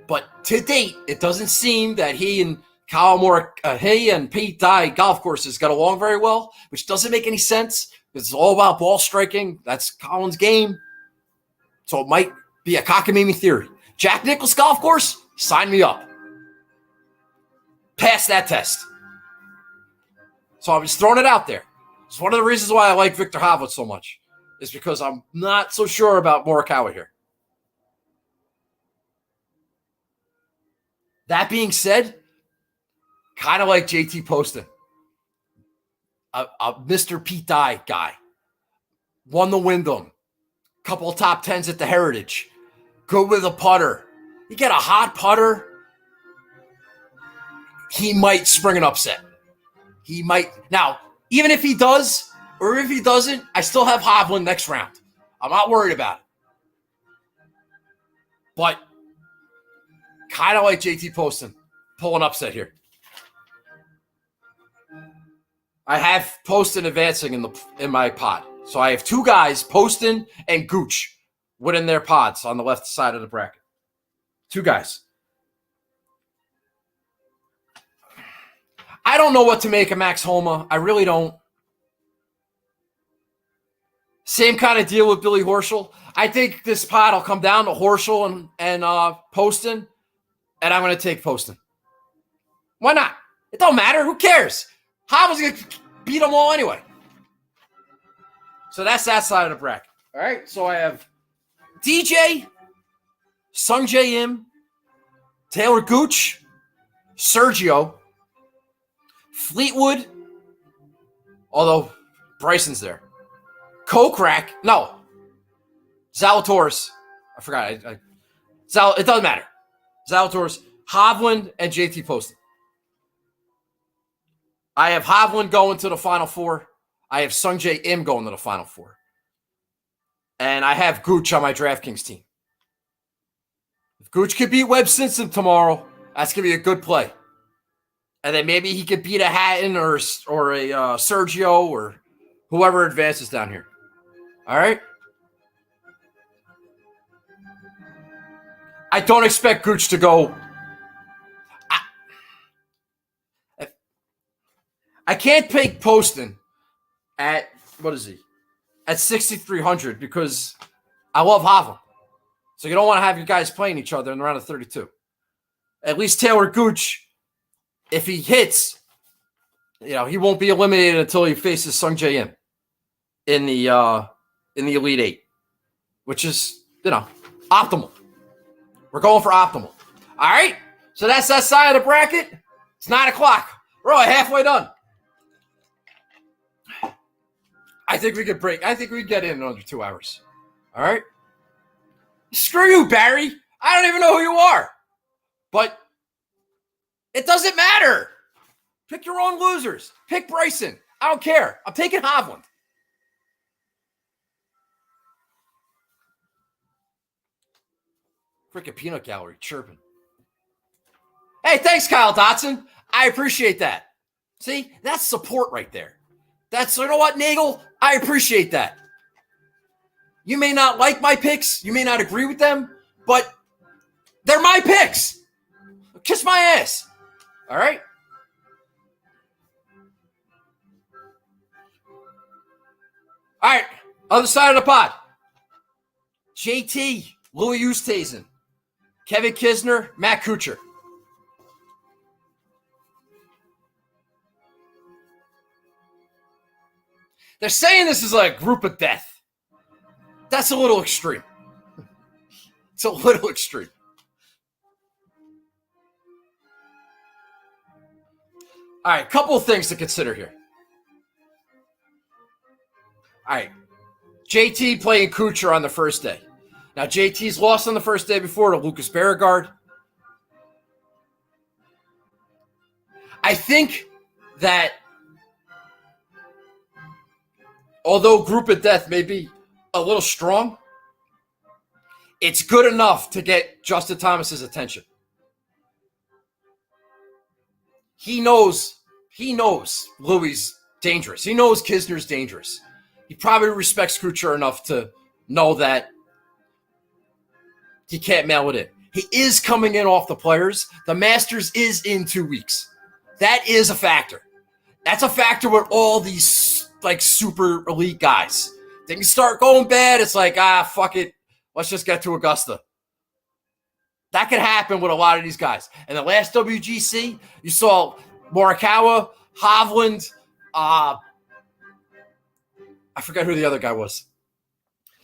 But to date, it doesn't seem that he and Pete Dye golf courses got along very well, which doesn't make any sense. It's all about ball striking. That's Colin's game. So it might be a cockamamie theory. Jack Nicklaus golf course, sign me up. Pass that test. So I'm just throwing it out there. It's one of the reasons why I like Victor Hovland so much, is because I'm not so sure about Morikawa here. That being said, kind of like JT Poston, a Mr. Pete Dye guy, won the Wyndham, couple of top 10s at the Heritage, good with a putter. You get a hot putter, he might spring an upset. He might. Now, even if he does, or if he doesn't, I still have Hovland next round. I'm not worried about it. But kind of like JT Poston, pull an upset here. I have Poston advancing in my pod. So I have 2 guys, Poston and Gooch, winning their pods on the left side of the bracket. 2 guys. I don't know what to make of Max Homa. I really don't. Same kind of deal with Billy Horschel. I think this pod will come down to Horschel and Poston, and I'm going to take Poston. Why not? It don't matter. Who cares? Hovland's going to beat them all anyway. So that's that side of the bracket. All right, so I have DJ, Sungjae Im, Taylor Gooch, Sergio, Fleetwood, although Bryson's there, Kokrak, no, Zalatoris, I forgot. It doesn't matter. Zalatoris, Hovland, and JT Poston. I have Hovland going to the Final Four. I have Sungjae Im going to the Final Four. And I have Gooch on my DraftKings team. If Gooch could beat Webb Simpson tomorrow, that's going to be a good play. And then maybe he could beat a Hatton or a Sergio or whoever advances down here. All right? I don't expect Gooch to go. I can't pick Poston at, what is he? At 6,300 because I love Hovland. So you don't want to have you guys playing each other in the round of 32. At least Taylor Gooch, if he hits, he won't be eliminated until he faces Sungjae Im in the Elite Eight, which is optimal. We're going for optimal. All right? So that's that side of the bracket. It's 9 o'clock. We're only halfway done. I think we could break. I think we get in under 2 hours. All right? Screw you, Barry. I don't even know who you are. But it doesn't matter. Pick your own losers. Pick Bryson. I don't care. I'm taking Hovland. Freaking peanut gallery chirping. Hey, thanks, Kyle Dotson. I appreciate that. See, that's support right there. That's, you know what, Nagel? I appreciate that. You may not like my picks. You may not agree with them, but they're my picks. Kiss my ass. All right? All right. Other side of the pod. JT, Louis Oosthuizen, Kevin Kisner, Matt Kuchar. They're saying this is like a group of death. That's a little extreme. It's a little extreme. All right, a couple of things to consider here. All right, JT playing Kuchar on the first day. Now, JT's lost on the first day before to Lucas Beauregard. I think that although group of death may be a little strong, it's good enough to get Justin Thomas's attention. He knows Louis dangerous. He knows Kisner's dangerous. He probably respects Kuchar enough to know that he can't mail it in. He is coming in off the players. The Masters is in 2 weeks. That is a factor. That's a factor with all these like super elite guys. They can start going bad. It's like, fuck it. Let's just get to Augusta. That could happen with a lot of these guys. And the last WGC, you saw Morikawa, Hovland, I forgot who the other guy was.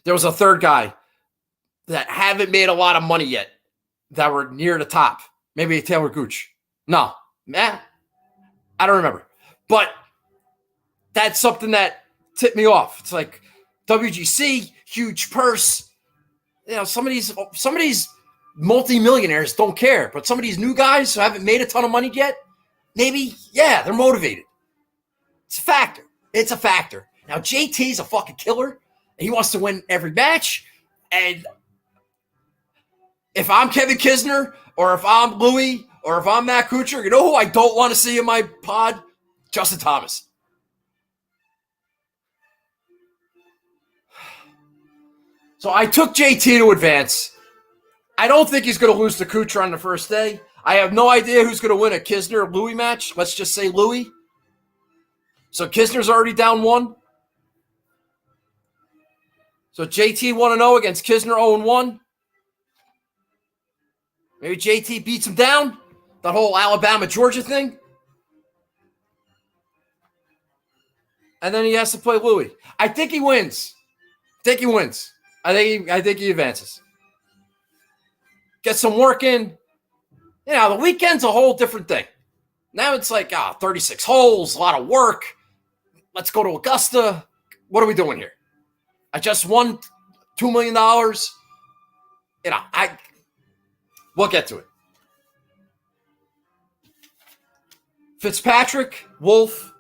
There was a third guy that haven't made a lot of money yet that were near the top. Maybe Taylor Gooch. No. I don't remember. But that's something that tipped me off. It's like WGC, huge purse. You know, some of these multimillionaires don't care, but some of these new guys who haven't made a ton of money yet, maybe, yeah, they're motivated. It's a factor. It's a factor. Now, JT's a fucking killer, and he wants to win every match. And if I'm Kevin Kisner, or if I'm Louis, or if I'm Matt Kuchar, you know who I don't want to see in my pod? Justin Thomas. So I took JT to advance. I don't think he's going to lose to Kuchar on the first day. I have no idea who's going to win a Kisner-Louis match. Let's just say Louis. So Kisner's already down 1. So JT 1-0 against Kisner 0-1. Maybe JT beats him down. That whole Alabama-Georgia thing. And then he has to play Louis. I think he wins. I think he advances. Get some work in. You know, the weekend's a whole different thing. Now it's like 36 holes, a lot of work. Let's go to Augusta. What are we doing here? I just won $2 million. You know, we'll get to it. Fitzpatrick, Wolf,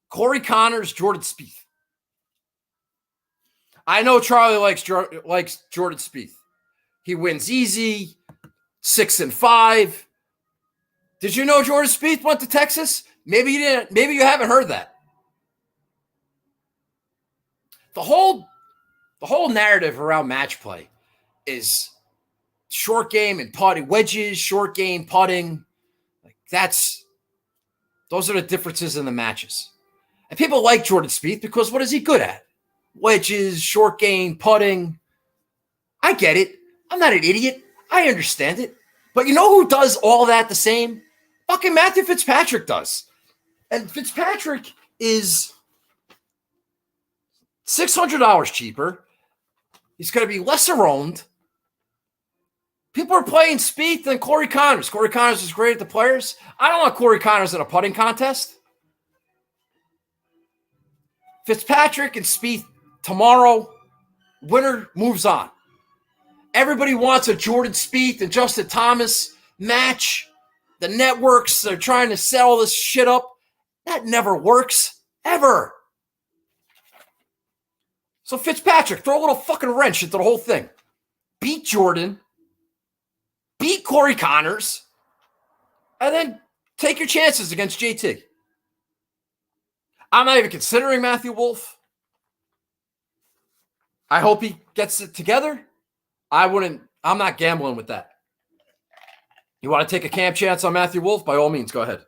Corey Connors, Jordan Spieth. I know Charlie likes Jordan Spieth. He wins easy, 6-5. Did you know Jordan Spieth went to Texas? Maybe you didn't. Maybe you haven't heard that. The whole narrative around match play is short game and putting, wedges, short game, putting. Those are the differences in the matches. And people like Jordan Spieth because what is he good at? Wedges, short game, putting. I get it. I'm not an idiot. I understand it. But you know who does all that the same? Fucking Matthew Fitzpatrick does. And Fitzpatrick is $600 cheaper. He's going to be lesser owned. People are playing Spieth than Corey Connors. Corey Connors is great at the Players. I don't want Corey Connors in a putting contest. Fitzpatrick and Spieth tomorrow. Winner moves on. Everybody wants a Jordan Spieth and Justin Thomas match. The networks are trying to sell this shit up. That never works, ever. So Fitzpatrick, throw a little fucking wrench into the whole thing. Beat Jordan. Beat Corey Connors. And then take your chances against JT. I'm not even considering Matthew Wolff. I hope he gets it together. I'm not gambling with that. You want to take a camp chance on Matthew Wolff? By all means, go ahead.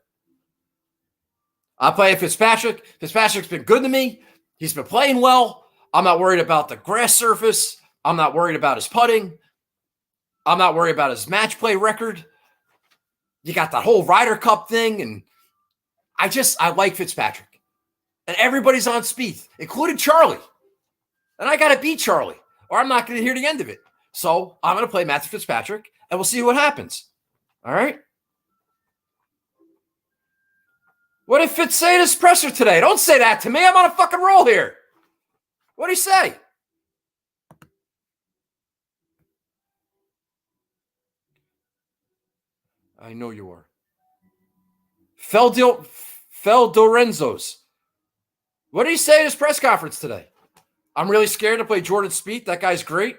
I'll play Fitzpatrick. Fitzpatrick's been good to me. He's been playing well. I'm not worried about the grass surface. I'm not worried about his putting. I'm not worried about his match play record. You got that whole Ryder Cup thing, and I like Fitzpatrick. And everybody's on Spieth, including Charlie. And I got to beat Charlie, or I'm not going to hear the end of it. So I'm going to play Matthew Fitzpatrick, and we'll see what happens. All right? What did Fitz say in his presser today? Don't say that to me. I'm on a fucking roll here. What did he say? I know you are. Feldorenzos. What did he say in his press conference today? I'm really scared to play Jordan Spieth. That guy's great.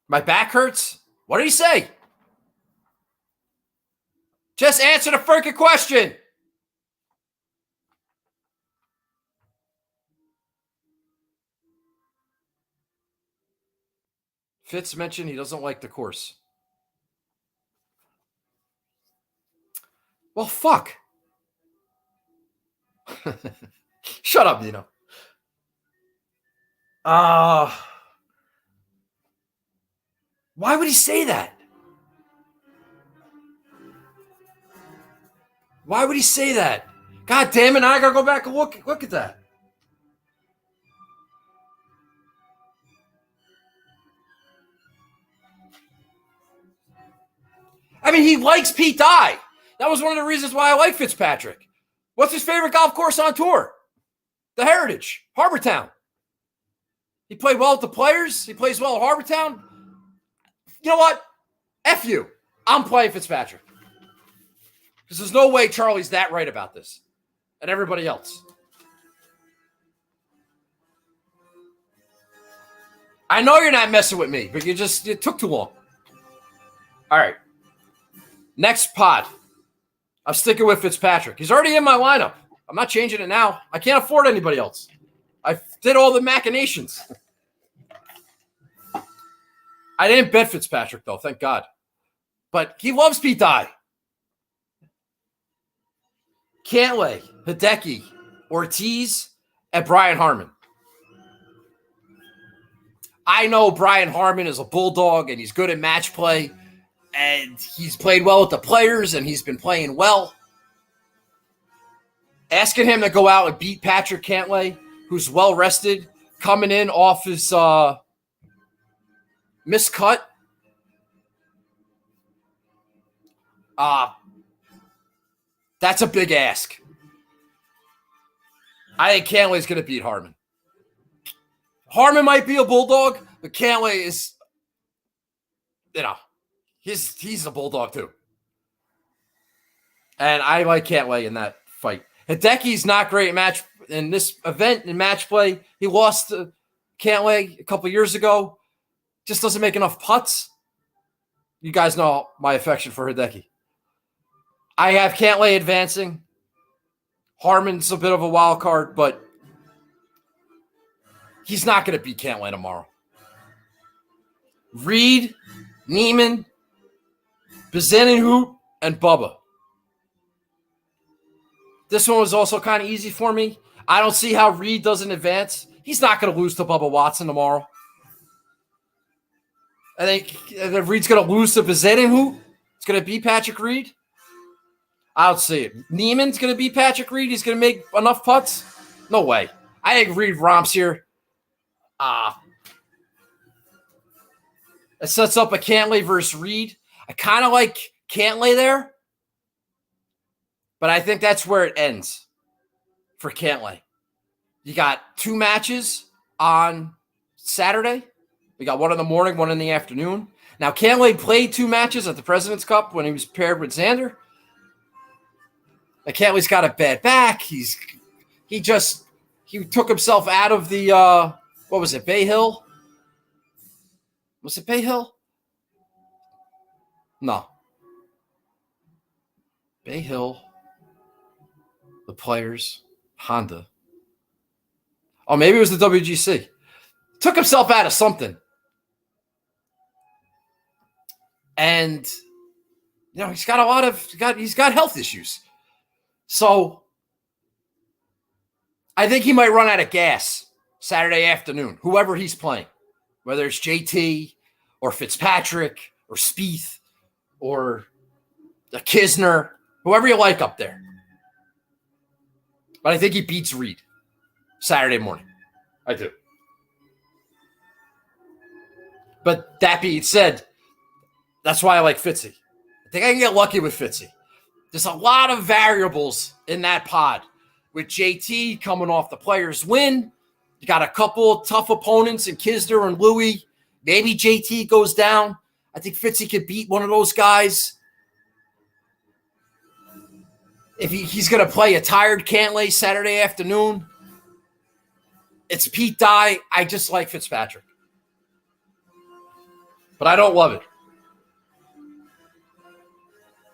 My back hurts. What did he say? Just answer the freaking question. Fitz mentioned he doesn't like the course. Well, fuck. Shut up, Dino. Why would he say that? Why would he say that? God damn it, I gotta go back and look at that. I mean, he likes Pete Dye. That was one of the reasons why I like Fitzpatrick. What's his favorite golf course on tour? The Heritage, Harbortown. He played well at the Players. He plays well at Harbortown. You know what? F you. I'm playing Fitzpatrick. Because there's no way Charlie's that right about this. And everybody else. I know you're not messing with me, but you took too long. All right. Next pod. I'm sticking with Fitzpatrick. He's already in my lineup. I'm not changing it now. I can't afford anybody else. I did all the machinations. I didn't bet Fitzpatrick, though, thank God. But he loves Pete Dye. Cantlay, Hideki, Ortiz, and Brian Harman. I know Brian Harman is a bulldog, and he's good at match play. And he's played well with the Players, and he's been playing well. Asking him to go out and beat Patrick Cantlay, who's well-rested, coming in off his miscut. That's a big ask. I think Cantlay's going to beat Harman. Harman might be a bulldog, but Cantlay is, he's a bulldog too. And I like Cantlay in that fight. Hideki's not great in this event in match play. He lost to Cantlay a couple years ago. Just doesn't make enough putts. You guys know my affection for Hideki. I have Cantlay advancing. Harman's a bit of a wild card, but he's not going to beat Cantlay tomorrow. Reed, Neiman, Bezenenhout, and Bubba. This one was also kind of easy for me. I don't see how Reed doesn't advance. He's not going to lose to Bubba Watson tomorrow. I think if Reed's going to lose to Bezenenhout, it's going to beat Patrick Reed. I don't see it. Neiman's going to beat Patrick Reed. He's going to make enough putts. No way. I think Reed romps here. It sets up a Cantlay versus Reed. I kind of like Cantlay there, but I think that's where it ends for Cantlay. You got 2 matches on Saturday. We got one in the morning, one in the afternoon. Now, Cantlay played 2 matches at the President's Cup when he was paired with Xander. Cantlay's got a bad back. He took himself out of the what was it, Bay Hill? Was it Bay Hill? No. Bay Hill, the Players, Honda. Oh, maybe it was the WGC. Took himself out of something. And he's got health issues. So I think he might run out of gas Saturday afternoon, whoever he's playing, whether it's JT or Fitzpatrick or Spieth or Kisner, whoever you like up there. But I think he beats Reed Saturday morning. I do. But that being said, that's why I like Fitzy. I think I can get lucky with Fitzy. There's a lot of variables in that pod. With JT coming off the Players win, you got a couple of tough opponents in Kisner and Louis. Maybe JT goes down. I think Fitzy could beat one of those guys. If he's going to play a tired Cantlay Saturday afternoon, it's Pete Dye. I just like Fitzpatrick. But I don't love it.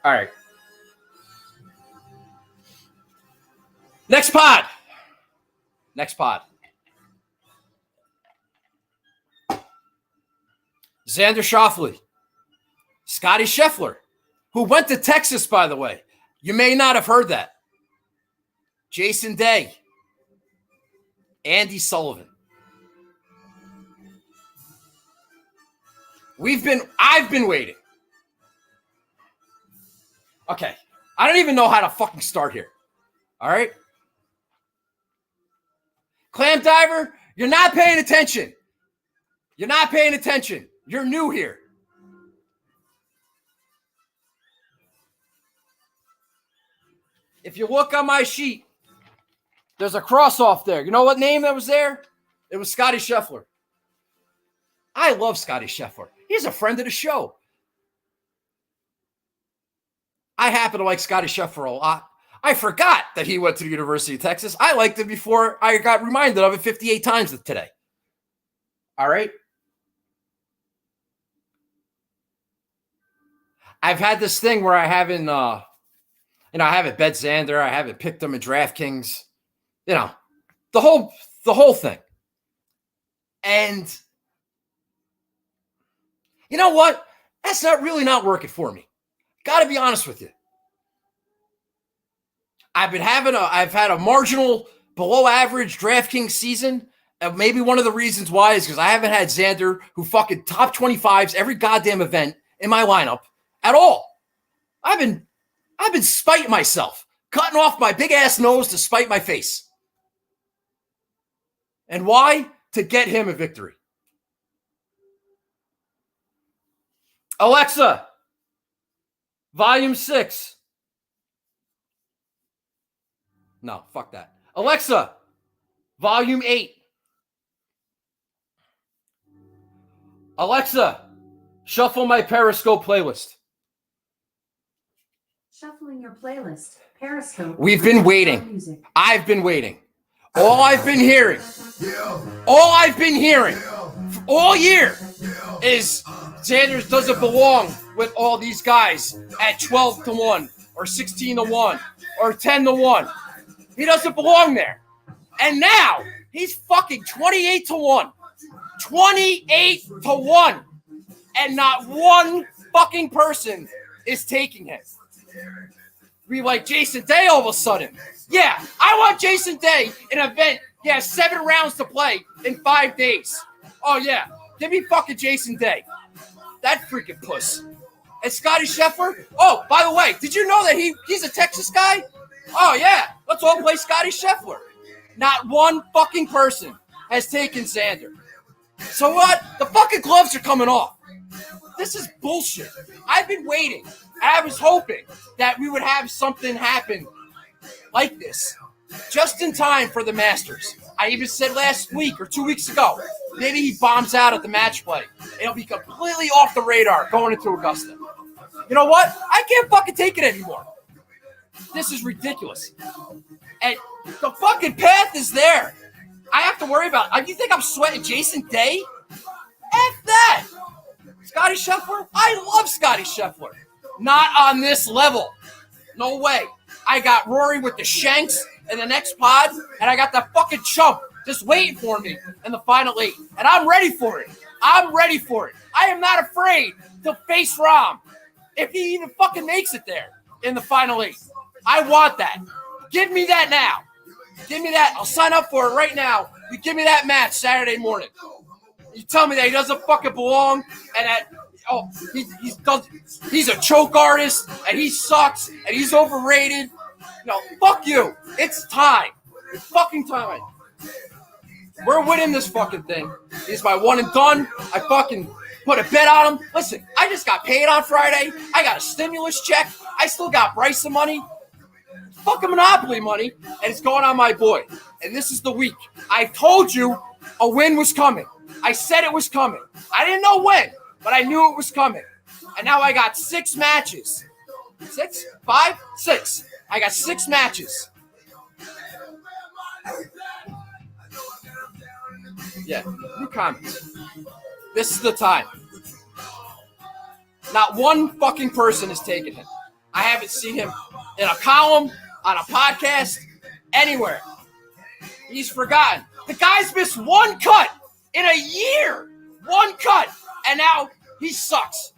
All right. Next pod. Xander Schauffele. Scotty Scheffler, who went to Texas, by the way. You may not have heard that. Jason Day. Andy Sullivan. I've been waiting. Okay. I don't even know how to fucking start here. All right? Clam diver, you're not paying attention. You're new here. If you look on my sheet, there's a cross off there. You know what name that was there? It was Scotty Scheffler. I love Scotty Scheffler. He's a friend of the show. I happen to like Scotty Scheffler a lot. I forgot that he went to the University of Texas. I liked him before I got reminded of it 58 times today. All right? I've had this thing where I haven't, I haven't bet Xander. I haven't picked him in DraftKings. The whole thing. And you know what? That's not working for me. Got to be honest with you. I've had a marginal below average DraftKings season. And maybe one of the reasons why is because I haven't had Xander, who fucking top 25s every goddamn event in my lineup at all. I've been spiting myself, cutting off my big ass nose to spite my face. And why? To get him a victory. Alexa, volume 6. No, fuck that. Alexa, volume 8. Alexa, shuffle my Periscope playlist. Shuffling your playlist. Periscope. We've been waiting. I've been waiting. All I've been hearing all year is Sanders doesn't belong with all these guys at 12-1 or 16-1 or 10-1. He doesn't belong there. And now he's fucking 28-1. 28-1. And not one fucking person is taking him. We like Jason Day all of a sudden. Yeah, I want Jason Day in an event. He has 7 rounds to play in 5 days. Oh, yeah. Give me fucking Jason Day. That freaking puss. And Scotty Scheffler? Oh, by the way, did you know that he's a Texas guy? Oh, yeah. Let's all play Scotty Scheffler. Not one fucking person has taken Xander. So what? The fucking gloves are coming off. This is bullshit. I've been waiting. I was hoping that we would have something happen like this just in time for the Masters. I even said last week or 2 weeks ago, maybe he bombs out at the match play. It'll be completely off the radar going into Augusta. You know what? I can't fucking take it anymore. This is ridiculous. And the fucking path is there. I have to worry about it. You think I'm sweating Jason Day? F that. Scotty Scheffler? I love Scotty Scheffler. Not on this level. No way. I got Rory with the Shanks in the next pod, and I got that fucking chump just waiting for me in the final 8. And I'm ready for it. I'm ready for it. I am not afraid to face Rahm if he even fucking makes it there in the final 8. I want that. Give me that now. Give me that. I'll sign up for it right now. You give me that match Saturday morning. You tell me that he doesn't fucking belong and that he's a choke artist and he sucks and he's overrated. No, fuck you. It's time. It's fucking time. We're winning this fucking thing. He's my one and done. I fucking put a bet on him. Listen, I just got paid on Friday. I got a stimulus check. I still got Bryson money. Fucking Monopoly money. And it's going on my boy. And this is the week. I told you a win was coming. I said it was coming. I didn't know when, but I knew it was coming. And now I got 6 matches. 6? 5? 6. I got 6 matches. Yeah, new comments. This is the time. Not one fucking person has taken him. I haven't seen him in a column, on a podcast, anywhere. He's forgotten. The guy's missed one cut in a year. One cut. And now he sucks.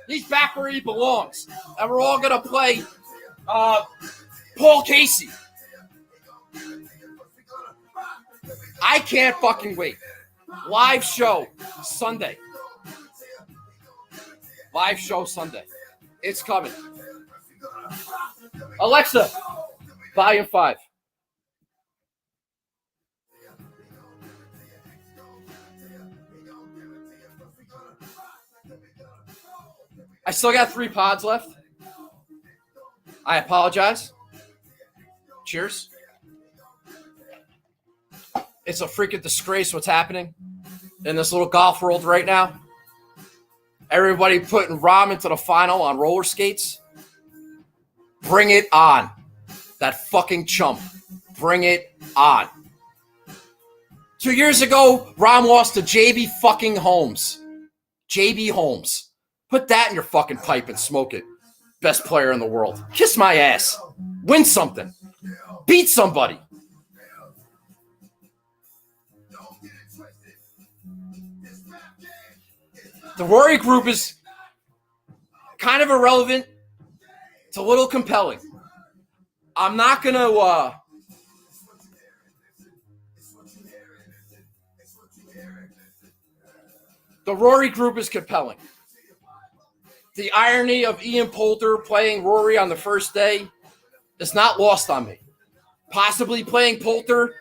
He's back where he belongs. And we're all going to play Paul Casey. I can't fucking wait. Live show Sunday. Live show Sunday. It's coming. Alexa, volume 5. I still got 3 pods left. I apologize. Cheers. It's a freaking disgrace what's happening in this little golf world right now. Everybody putting Rahm into the final on roller skates. Bring it on. That fucking chump. Bring it on. 2 years ago, Rahm lost to JB fucking Holmes. JB Holmes. Put that in your fucking pipe and smoke it. Best player in the world. Kiss my ass. Win something. Beat somebody. The Rory group is kind of irrelevant. It's a little compelling. I'm not going to the Rory group is compelling. The irony of Ian Poulter playing Rory on the first day is not lost on me. Possibly playing Poulter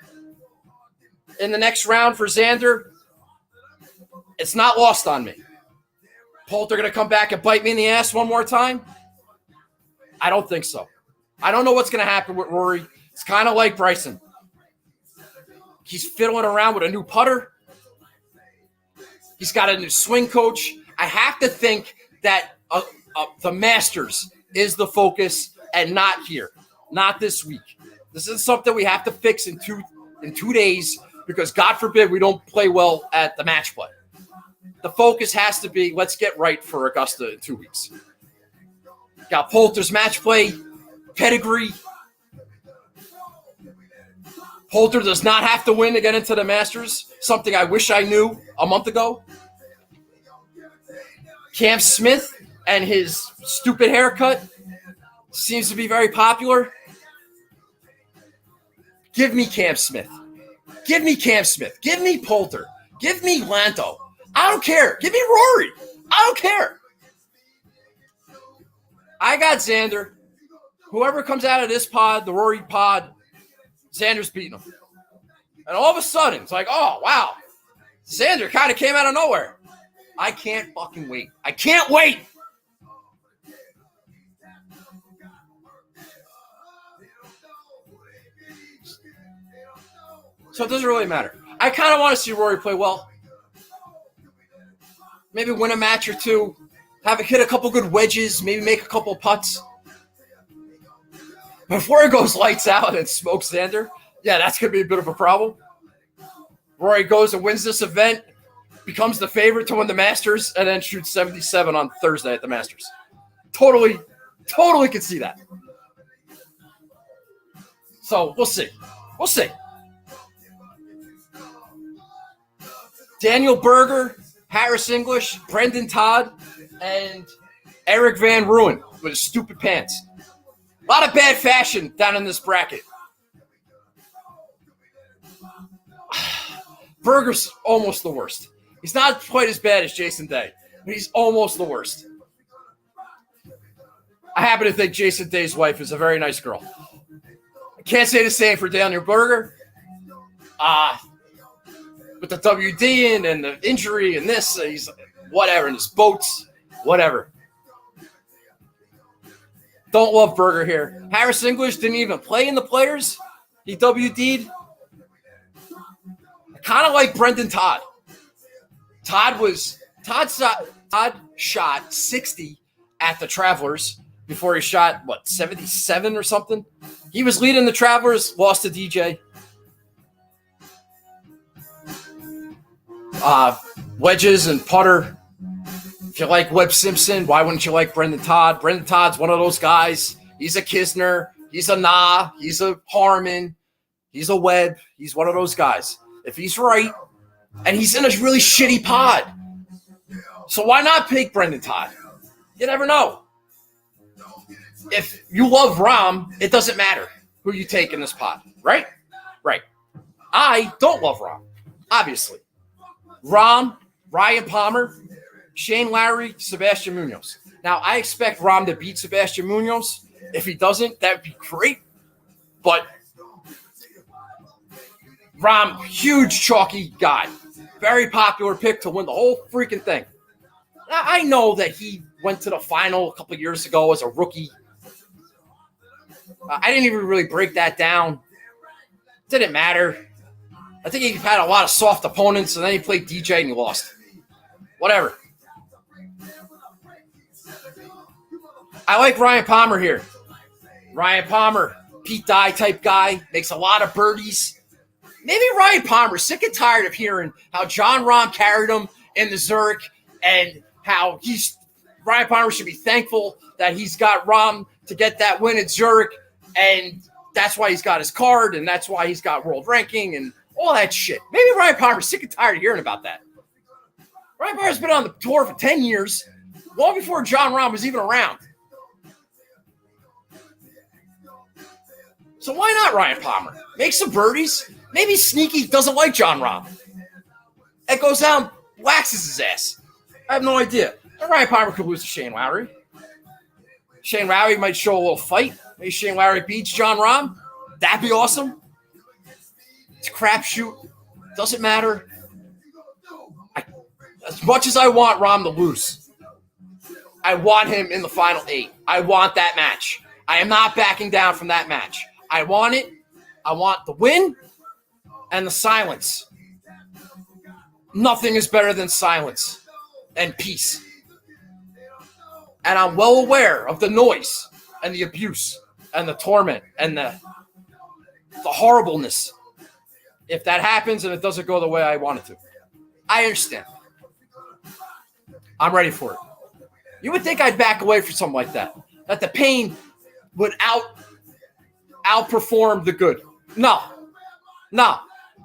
in the next round for Xander, it's not lost on me. Poulter going to come back and bite me in the ass one more time? I don't think so. I don't know what's going to happen with Rory. It's kind of like Bryson. He's fiddling around with a new putter. He's got a new swing coach. I have to think that the Masters is the focus and not here, not this week. This is something we have to fix in two days because, God forbid, we don't play well at the match play. The focus has to be, let's get right for Augusta in 2 weeks. Got Poulter's match play, pedigree. Poulter does not have to win to get into the Masters, something I wish I knew a month ago. Cam Smith and his stupid haircut seems to be very popular. Give me Cam Smith. Give me Cam Smith. Give me Poulter. Give me Lanto. I don't care. Give me Rory. I don't care. I got Xander. Whoever comes out of this pod, the Rory pod, Xander's beating him. And all of a sudden, it's like, oh, wow. Xander kind of came out of nowhere. I can't fucking wait. I can't wait. So it doesn't really matter. I kind of want to see Rory play well. Maybe win a match or two. Hit a couple good wedges. Maybe make a couple putts. Before he goes lights out and smokes Xander, yeah, that's going to be a bit of a problem. Rory goes and wins this event, becomes the favorite to win the Masters, and then shoots 77 on Thursday at the Masters. Totally can see that. So we'll see. We'll see. Daniel Berger, Harris English, Brendan Todd, and Eric Van Ruin with his stupid pants. A lot of bad fashion down in this bracket. Berger's almost the worst. He's not quite as bad as Jason Day, but he's almost the worst. I happen to think Jason Day's wife is a very nice girl. I can't say the same for Daniel Berger. With the WD and the injury and this, he's whatever, and his boats, whatever. Don't love Berger here. Harris English didn't even play in the Players. He WD'd. I kind of like Brendan Todd. Todd shot 60 at the Travelers before he shot, 77 or something? He was leading the Travelers, lost to DJ. Wedges and putter. If you like Webb Simpson, why wouldn't you like Brendan Todd? Brendan Todd's one of those guys. He's a Kisner. He's a Nah. He's a Harmon. He's a Webb. He's one of those guys. If he's right, and he's in a really shitty pod. So why not pick Brendan Todd? You never know. If you love Rahm, it doesn't matter who you take in this pod, right? Right. I don't love Rahm, obviously. Rahm, Ryan Palmer, Shane Lowry, Sebastian Munoz. Now, I expect Rahm to beat Sebastian Munoz. If he doesn't, that would be great. But Rahm, huge chalky guy. Very popular pick to win the whole freaking thing. Now, I know that he went to the final a couple of years ago as a rookie. I didn't even really break that down. Didn't matter. I think he had a lot of soft opponents, and then he played DJ and he lost. Whatever. I like Ryan Palmer here. Ryan Palmer, Pete Dye type guy, makes a lot of birdies. Maybe Ryan Palmer's sick and tired of hearing how John Rahm carried him in the Zurich and how Ryan Palmer should be thankful that he's got Rahm to get that win at Zurich, and that's why he's got his card, and that's why he's got world ranking and all that shit. Maybe Ryan Palmer's sick and tired of hearing about that. Ryan Palmer's been on the tour for 10 years, long before John Rahm was even around. So why not Ryan Palmer? Make some birdies. Maybe Sneaky doesn't like John Rahm. It goes down, waxes his ass. I have no idea. And Ryan Palmer could lose to Shane Lowry. Shane Lowry might show a little fight. Maybe Shane Lowry beats John Rahm. That'd be awesome. It's a crapshoot. Doesn't matter. As much as I want Rahm to lose, I want him in the final 8. I want that match. I am not backing down from that match. I want it. I want the win and the silence. Nothing is better than silence and peace. And I'm well aware of the noise and the abuse and the torment and the horribleness if that happens and it doesn't go the way I want it to. I understand. I'm ready for it. You would think I'd back away from something like that. That the pain would outperform the good. No.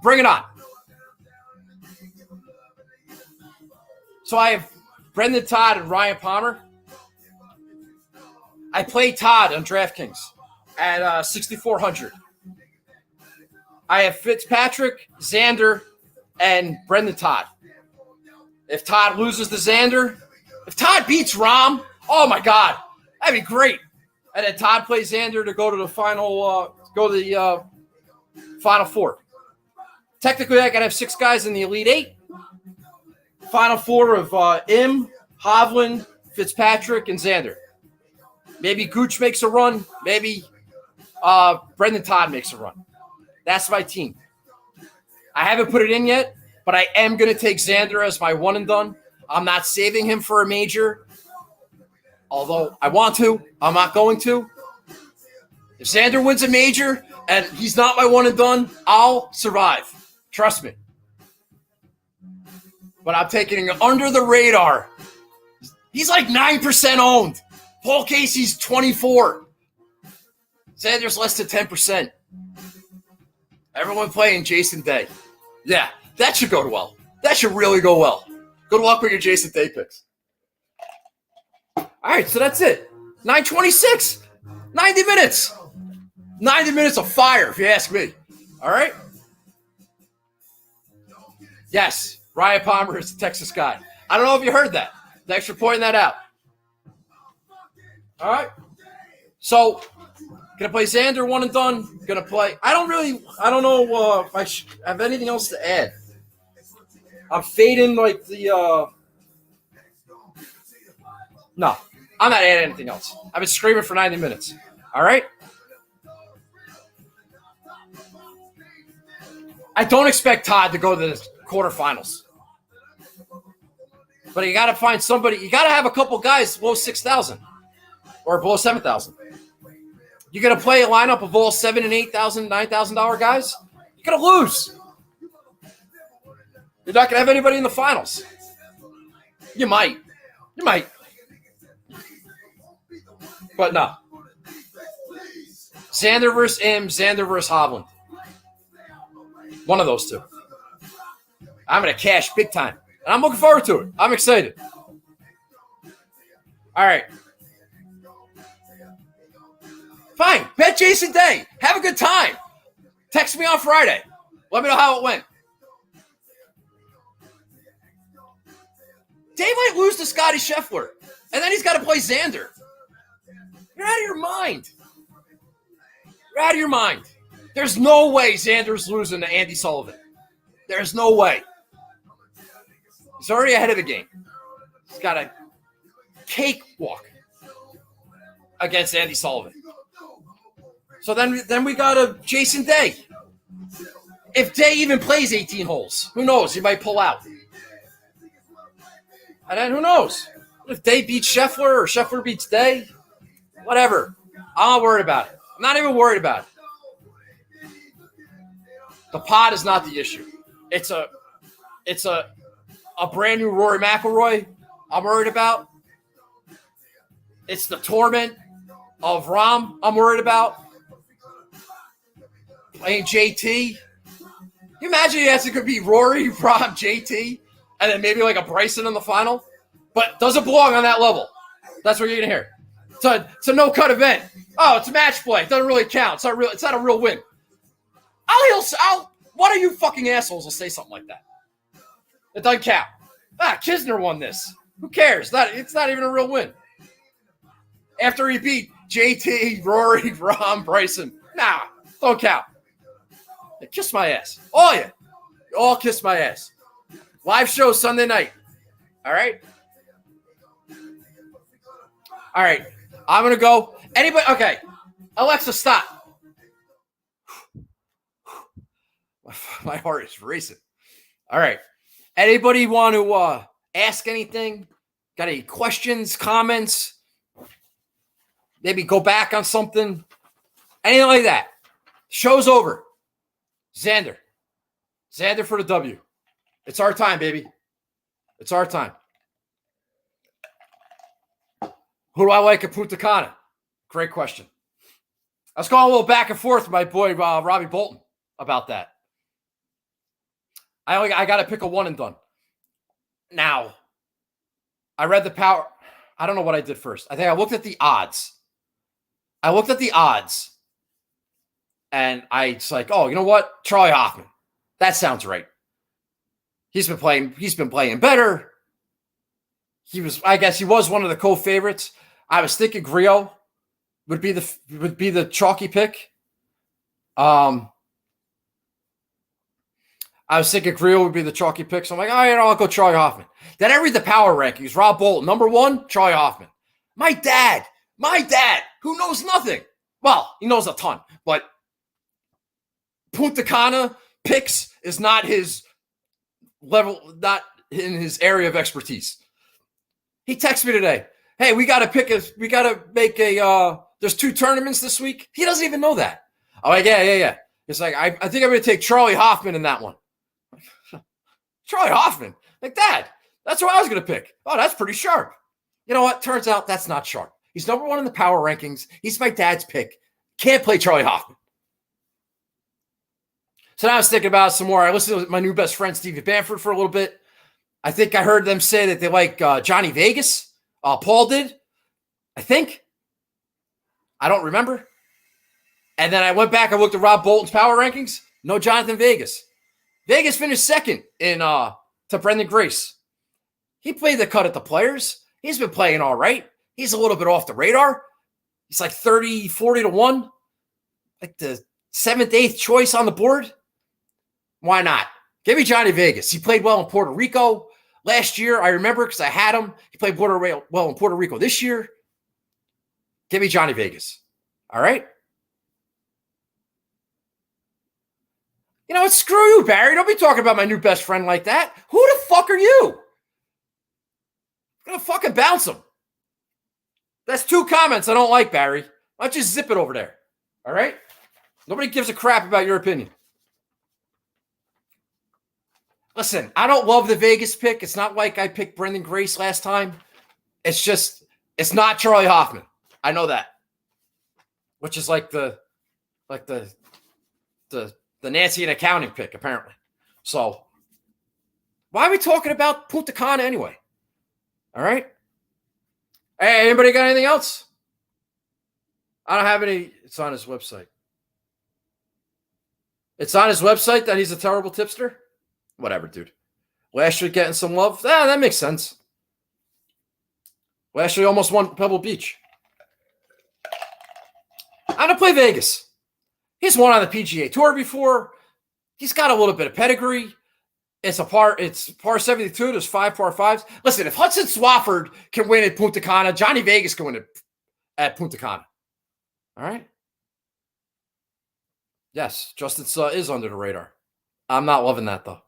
Bring it on. So I have Brendan Todd and Ryan Palmer. I play Todd on DraftKings at 6,400. I have Fitzpatrick, Xander, and Brendan Todd. If Todd loses to Xander, if Todd beats Rahm, oh my God, that'd be great. And then Todd plays Xander to go to the final, Final Four. technically I got to have 6 guys in the Elite 8. Final 4 of Im, Hovland, Fitzpatrick, and Xander. Maybe Gooch makes a run. Maybe Brendan Todd makes a run. That's my team. I haven't put it in yet, but I am going to take Xander as my one and done. I'm not saving him for a major, although I want to. I'm not going to. If Xander wins a major and he's not my one and done, I'll survive. Trust me. But I'm taking him under the radar. He's like 9% owned. Paul Casey's 24. Xander's less than 10%. Everyone playing Jason Day. Yeah, that should go well. That should really go well. Good luck with your Jason Day picks. All right, so that's it. 9:26. 90 minutes. 90 minutes of fire, if you ask me. All right? Yes, Ryan Palmer is a Texas guy. I don't know if you heard that. Thanks for pointing that out. All right? So, gonna play Xander one and done. Gonna play. I don't know if I have anything else to add. I'm fading like the. No, I'm not adding anything else. I've been screaming for 90 minutes. All right. I don't expect Todd to go to the quarterfinals, but you got to find somebody. You got to have a couple guys below 6,000 or below 7,000. You're going to play a lineup of all $7,000 and $8,000, $9,000 guys? You're going to lose. You're not going to have anybody in the finals. You might. But no. Xander versus Im, Xander versus Hovland. One of those two. I'm going to cash big time. And I'm looking forward to it. I'm excited. All right. Fine. Bet Jason Day. Have a good time. Text me on Friday. Let me know how it went. Day might lose to Scotty Scheffler. And then he's got to play Xander. You're out of your mind. You're out of your mind. There's no way Xander's losing to Andy Sullivan. There's no way. He's already ahead of the game. He's got a cakewalk against Andy Sullivan. So then we got a Jason Day. If Day even plays 18 holes, who knows? He might pull out. And then who knows? If Day beats Scheffler or Scheffler beats Day, whatever. I'm not worried about it. I'm not even worried about it. The pot is not the issue. It's a brand new Rory McIlroy I'm worried about. It's the torment of Rahm I'm worried about. Playing JT. Can you imagine it could be Rory, Rahm, JT, and then maybe like a Bryson in the final? But doesn't belong on that level. That's what you're going to hear. It's a no-cut event. Oh, it's a match play. It doesn't really count. It's not a real win. One of you fucking assholes will say something like that. It doesn't count. Kisner won this. Who cares? It's not even a real win. After he beat JT, Rory, Rahm, Bryson. Nah, don't count. Kiss my ass. All you. You all kiss my ass. Live show Sunday night. All right? All right. I'm going to go. Anybody? Okay. Alexa, stop. My heart is racing. All right. Anybody want to ask anything? Got any questions, comments? Maybe go back on something? Anything like that? Show's over. Xander for the W. It's our time, baby. It's our time. Who do I like at Punta Cana? Great question. I was going a little back and forth with my boy Robbie Bolton about that. I got to pick a one and done. Now, I read the power. I don't know what I did first. I think I looked at the odds. And it's like, oh, you know what? Charlie Hoffman. That sounds right. He's been playing better. I guess he was one of the co-favorites. I was thinking Griot would be the chalky pick. I was thinking Creel would be the chalky pick. So I'm like, all right, I'll go Charlie Hoffman. Then I read the power rankings. Rob Bolton, number 1, Charlie Hoffman. My dad, who knows nothing. Well, he knows a ton, but Punta Cana picks is not his level, not in his area of expertise. He texted me today. Hey, we got to make there's 2 tournaments this week. He doesn't even know that. I'm like, yeah. It's like, I think I'm going to take Charlie Hoffman in that one. Charlie Hoffman? Like, Dad, that's who I was going to pick. Oh, that's pretty sharp. You know what? Turns out that's not sharp. He's number 1 in the power rankings. He's my dad's pick. Can't play Charlie Hoffman. So now I was thinking about it some more. I listened to my new best friend, Stevie Bamford, for a little bit. I think I heard them say that they like Johnny Vegas. Paul did, I think. I don't remember. And then I went back and looked at Rob Bolton's power rankings. No Jonathan Vegas. Vegas finished second in to Brendan Grace. He played the cut at the Players. He's been playing all right. He's a little bit off the radar. He's like 30, 40 to 1. Like the 7th, 8th choice on the board. Why not? Give me Johnny Vegas. He played well in Puerto Rico last year. I remember because I had him. He played well in Puerto Rico this year. Give me Johnny Vegas. All right? You know what? Screw you, Barry. Don't be talking about my new best friend like that. Who the fuck are you? I'm going to fucking bounce him. That's 2 comments I don't like, Barry. Why don't you zip it over there? All right? Nobody gives a crap about your opinion. Listen, I don't love the Vegas pick. It's not like I picked Brendan Grace last time. It's just, it's not Charlie Hoffman. I know that. Which is like the Nancy in accounting pick, apparently. So, why are we talking about Punta Cana anyway? All right? Hey, anybody got anything else? I don't have any. It's on his website. It's on his website that he's a terrible tipster? Whatever, dude. Lashley getting some love? That makes sense. Lashley almost won Pebble Beach. I'm going to play Vegas. He's won on the PGA Tour before. He's got a little bit of pedigree. It's par 72. There's 5 par 5s. Listen, if Hudson Swafford can win at Punta Cana, Johnny Vegas can win at Punta Cana. All right? Yes, Justin Suh is under the radar. I'm not loving that, though.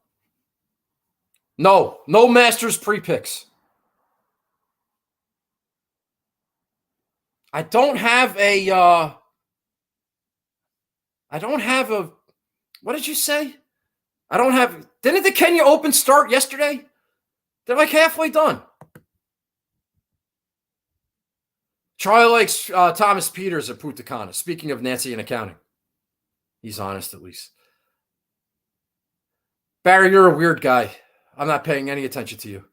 No Masters pre-picks. I don't have a what did you say? Didn't the Kenya Open start yesterday? They're like halfway done. Charlie likes Thomas Peters at Punta Cana. Speaking of Nancy in accounting. He's honest, at least. Barry, you're a weird guy. I'm not paying any attention to you.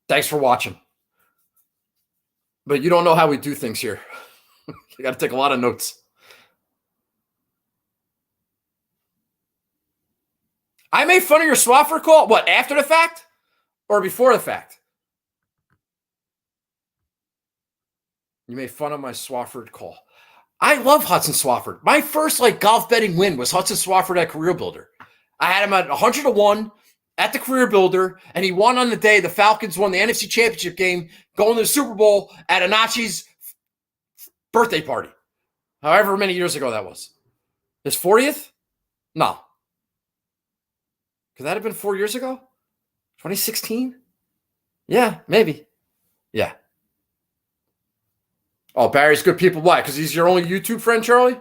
Thanks for watching. But you don't know how we do things here. You got to take a lot of notes. I made fun of your Swafford call. What, after the fact or before the fact? You made fun of my Swafford call. I love Hudson Swafford. My first golf betting win was Hudson Swafford at Career Builder. I had him at 100 to 1 at the Career Builder, and he won on the day the Falcons won the NFC Championship game, going to the Super Bowl at Anachi's birthday party. However many years ago that was. His 40th? No. Could that have been 4 years ago? 2016? Yeah, maybe. Yeah. Oh, Barry's good people. Why? Because he's your only YouTube friend, Charlie?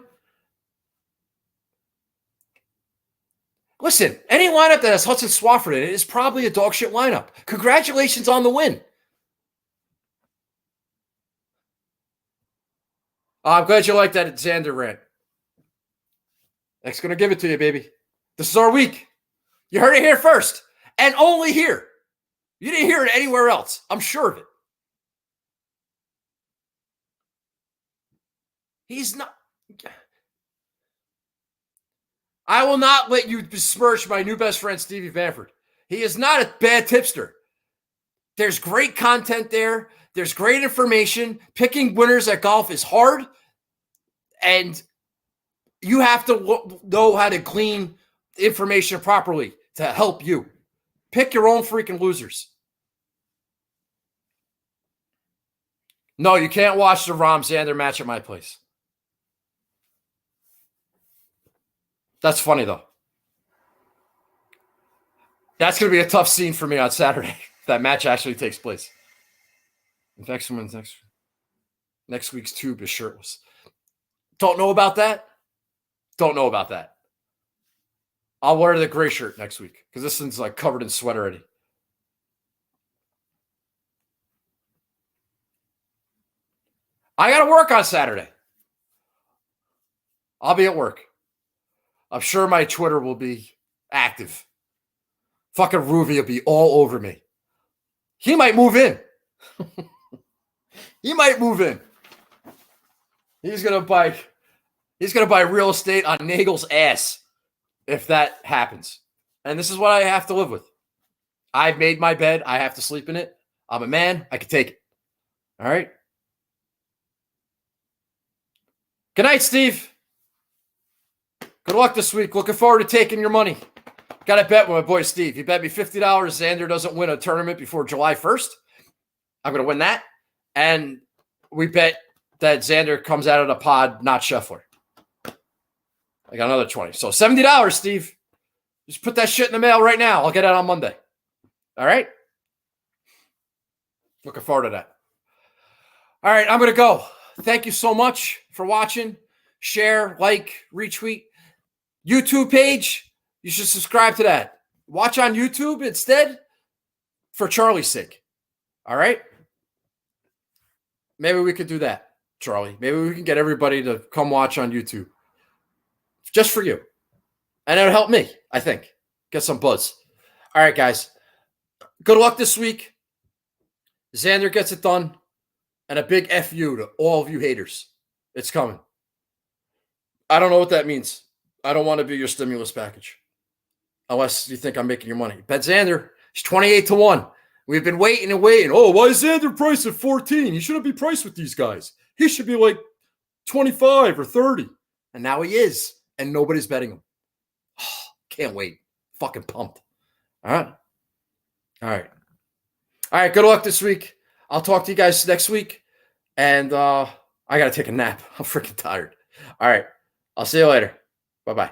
Listen, any lineup that has Hudson Swafford in it is probably a dog shit lineup. Congratulations on the win. I'm glad you like that Xander rant. X going to give it to you, baby. This is our week. You heard it here first. And only here. You didn't hear it anywhere else. I'm sure of it. He's not... I will not let you besmirch my new best friend, Stevie Bamford. He is not a bad tipster. There's great content there. There's great information. Picking winners at golf is hard. And you have to know how to glean information properly to help you. Pick your own freaking losers. No, you can't watch the Rom Xander match at my place. That's funny, though. That's going to be a tough scene for me on Saturday. That match actually takes place. In fact, someone's next week's tube is shirtless. Don't know about that? Don't know about that. I'll wear the gray shirt next week because this thing's like covered in sweat already. I got to work on Saturday. I'll be at work. I'm sure my Twitter will be active. Fucking Ruby will be all over me. He might move in. He might move in. He's gonna buy real estate on Nagel's ass if that happens. And this is what I have to live with. I've made my bed. I have to sleep in it. I'm a man. I can take it. All right. Good night, Steve. Good luck this week. Looking forward to taking your money. Got a bet with my boy Steve. He bet me $50 Xander doesn't win a tournament before July 1st. I'm going to win that. And we bet that Xander comes out of the pod, not Scheffler. I got another 20. So $70, Steve. Just put that shit in the mail right now. I'll get it on Monday. All right? Looking forward to that. All right, I'm going to go. Thank you so much for watching. Share, like, retweet. YouTube page, you should subscribe to that. Watch on YouTube instead for Charlie's sake. All right? Maybe we could do that, Charlie. Maybe we can get everybody to come watch on YouTube. Just for you. And it'll help me, I think. Get some buzz. All right, guys. Good luck this week. Xander gets it done. And a big F you to all of you haters. It's coming. I don't know what that means. I don't want to be your stimulus package. Unless you think I'm making your money. Bet Xander. He's 28-1. We've been waiting and waiting. Oh, why is Xander priced at 14? He shouldn't be priced with these guys. He should be like 25 or 30. And now he is. And nobody's betting him. Oh, can't wait. Fucking pumped. All right. All right. All right. Good luck this week. I'll talk to you guys next week. And I got to take a nap. I'm freaking tired. All right. I'll see you later. Bye-bye.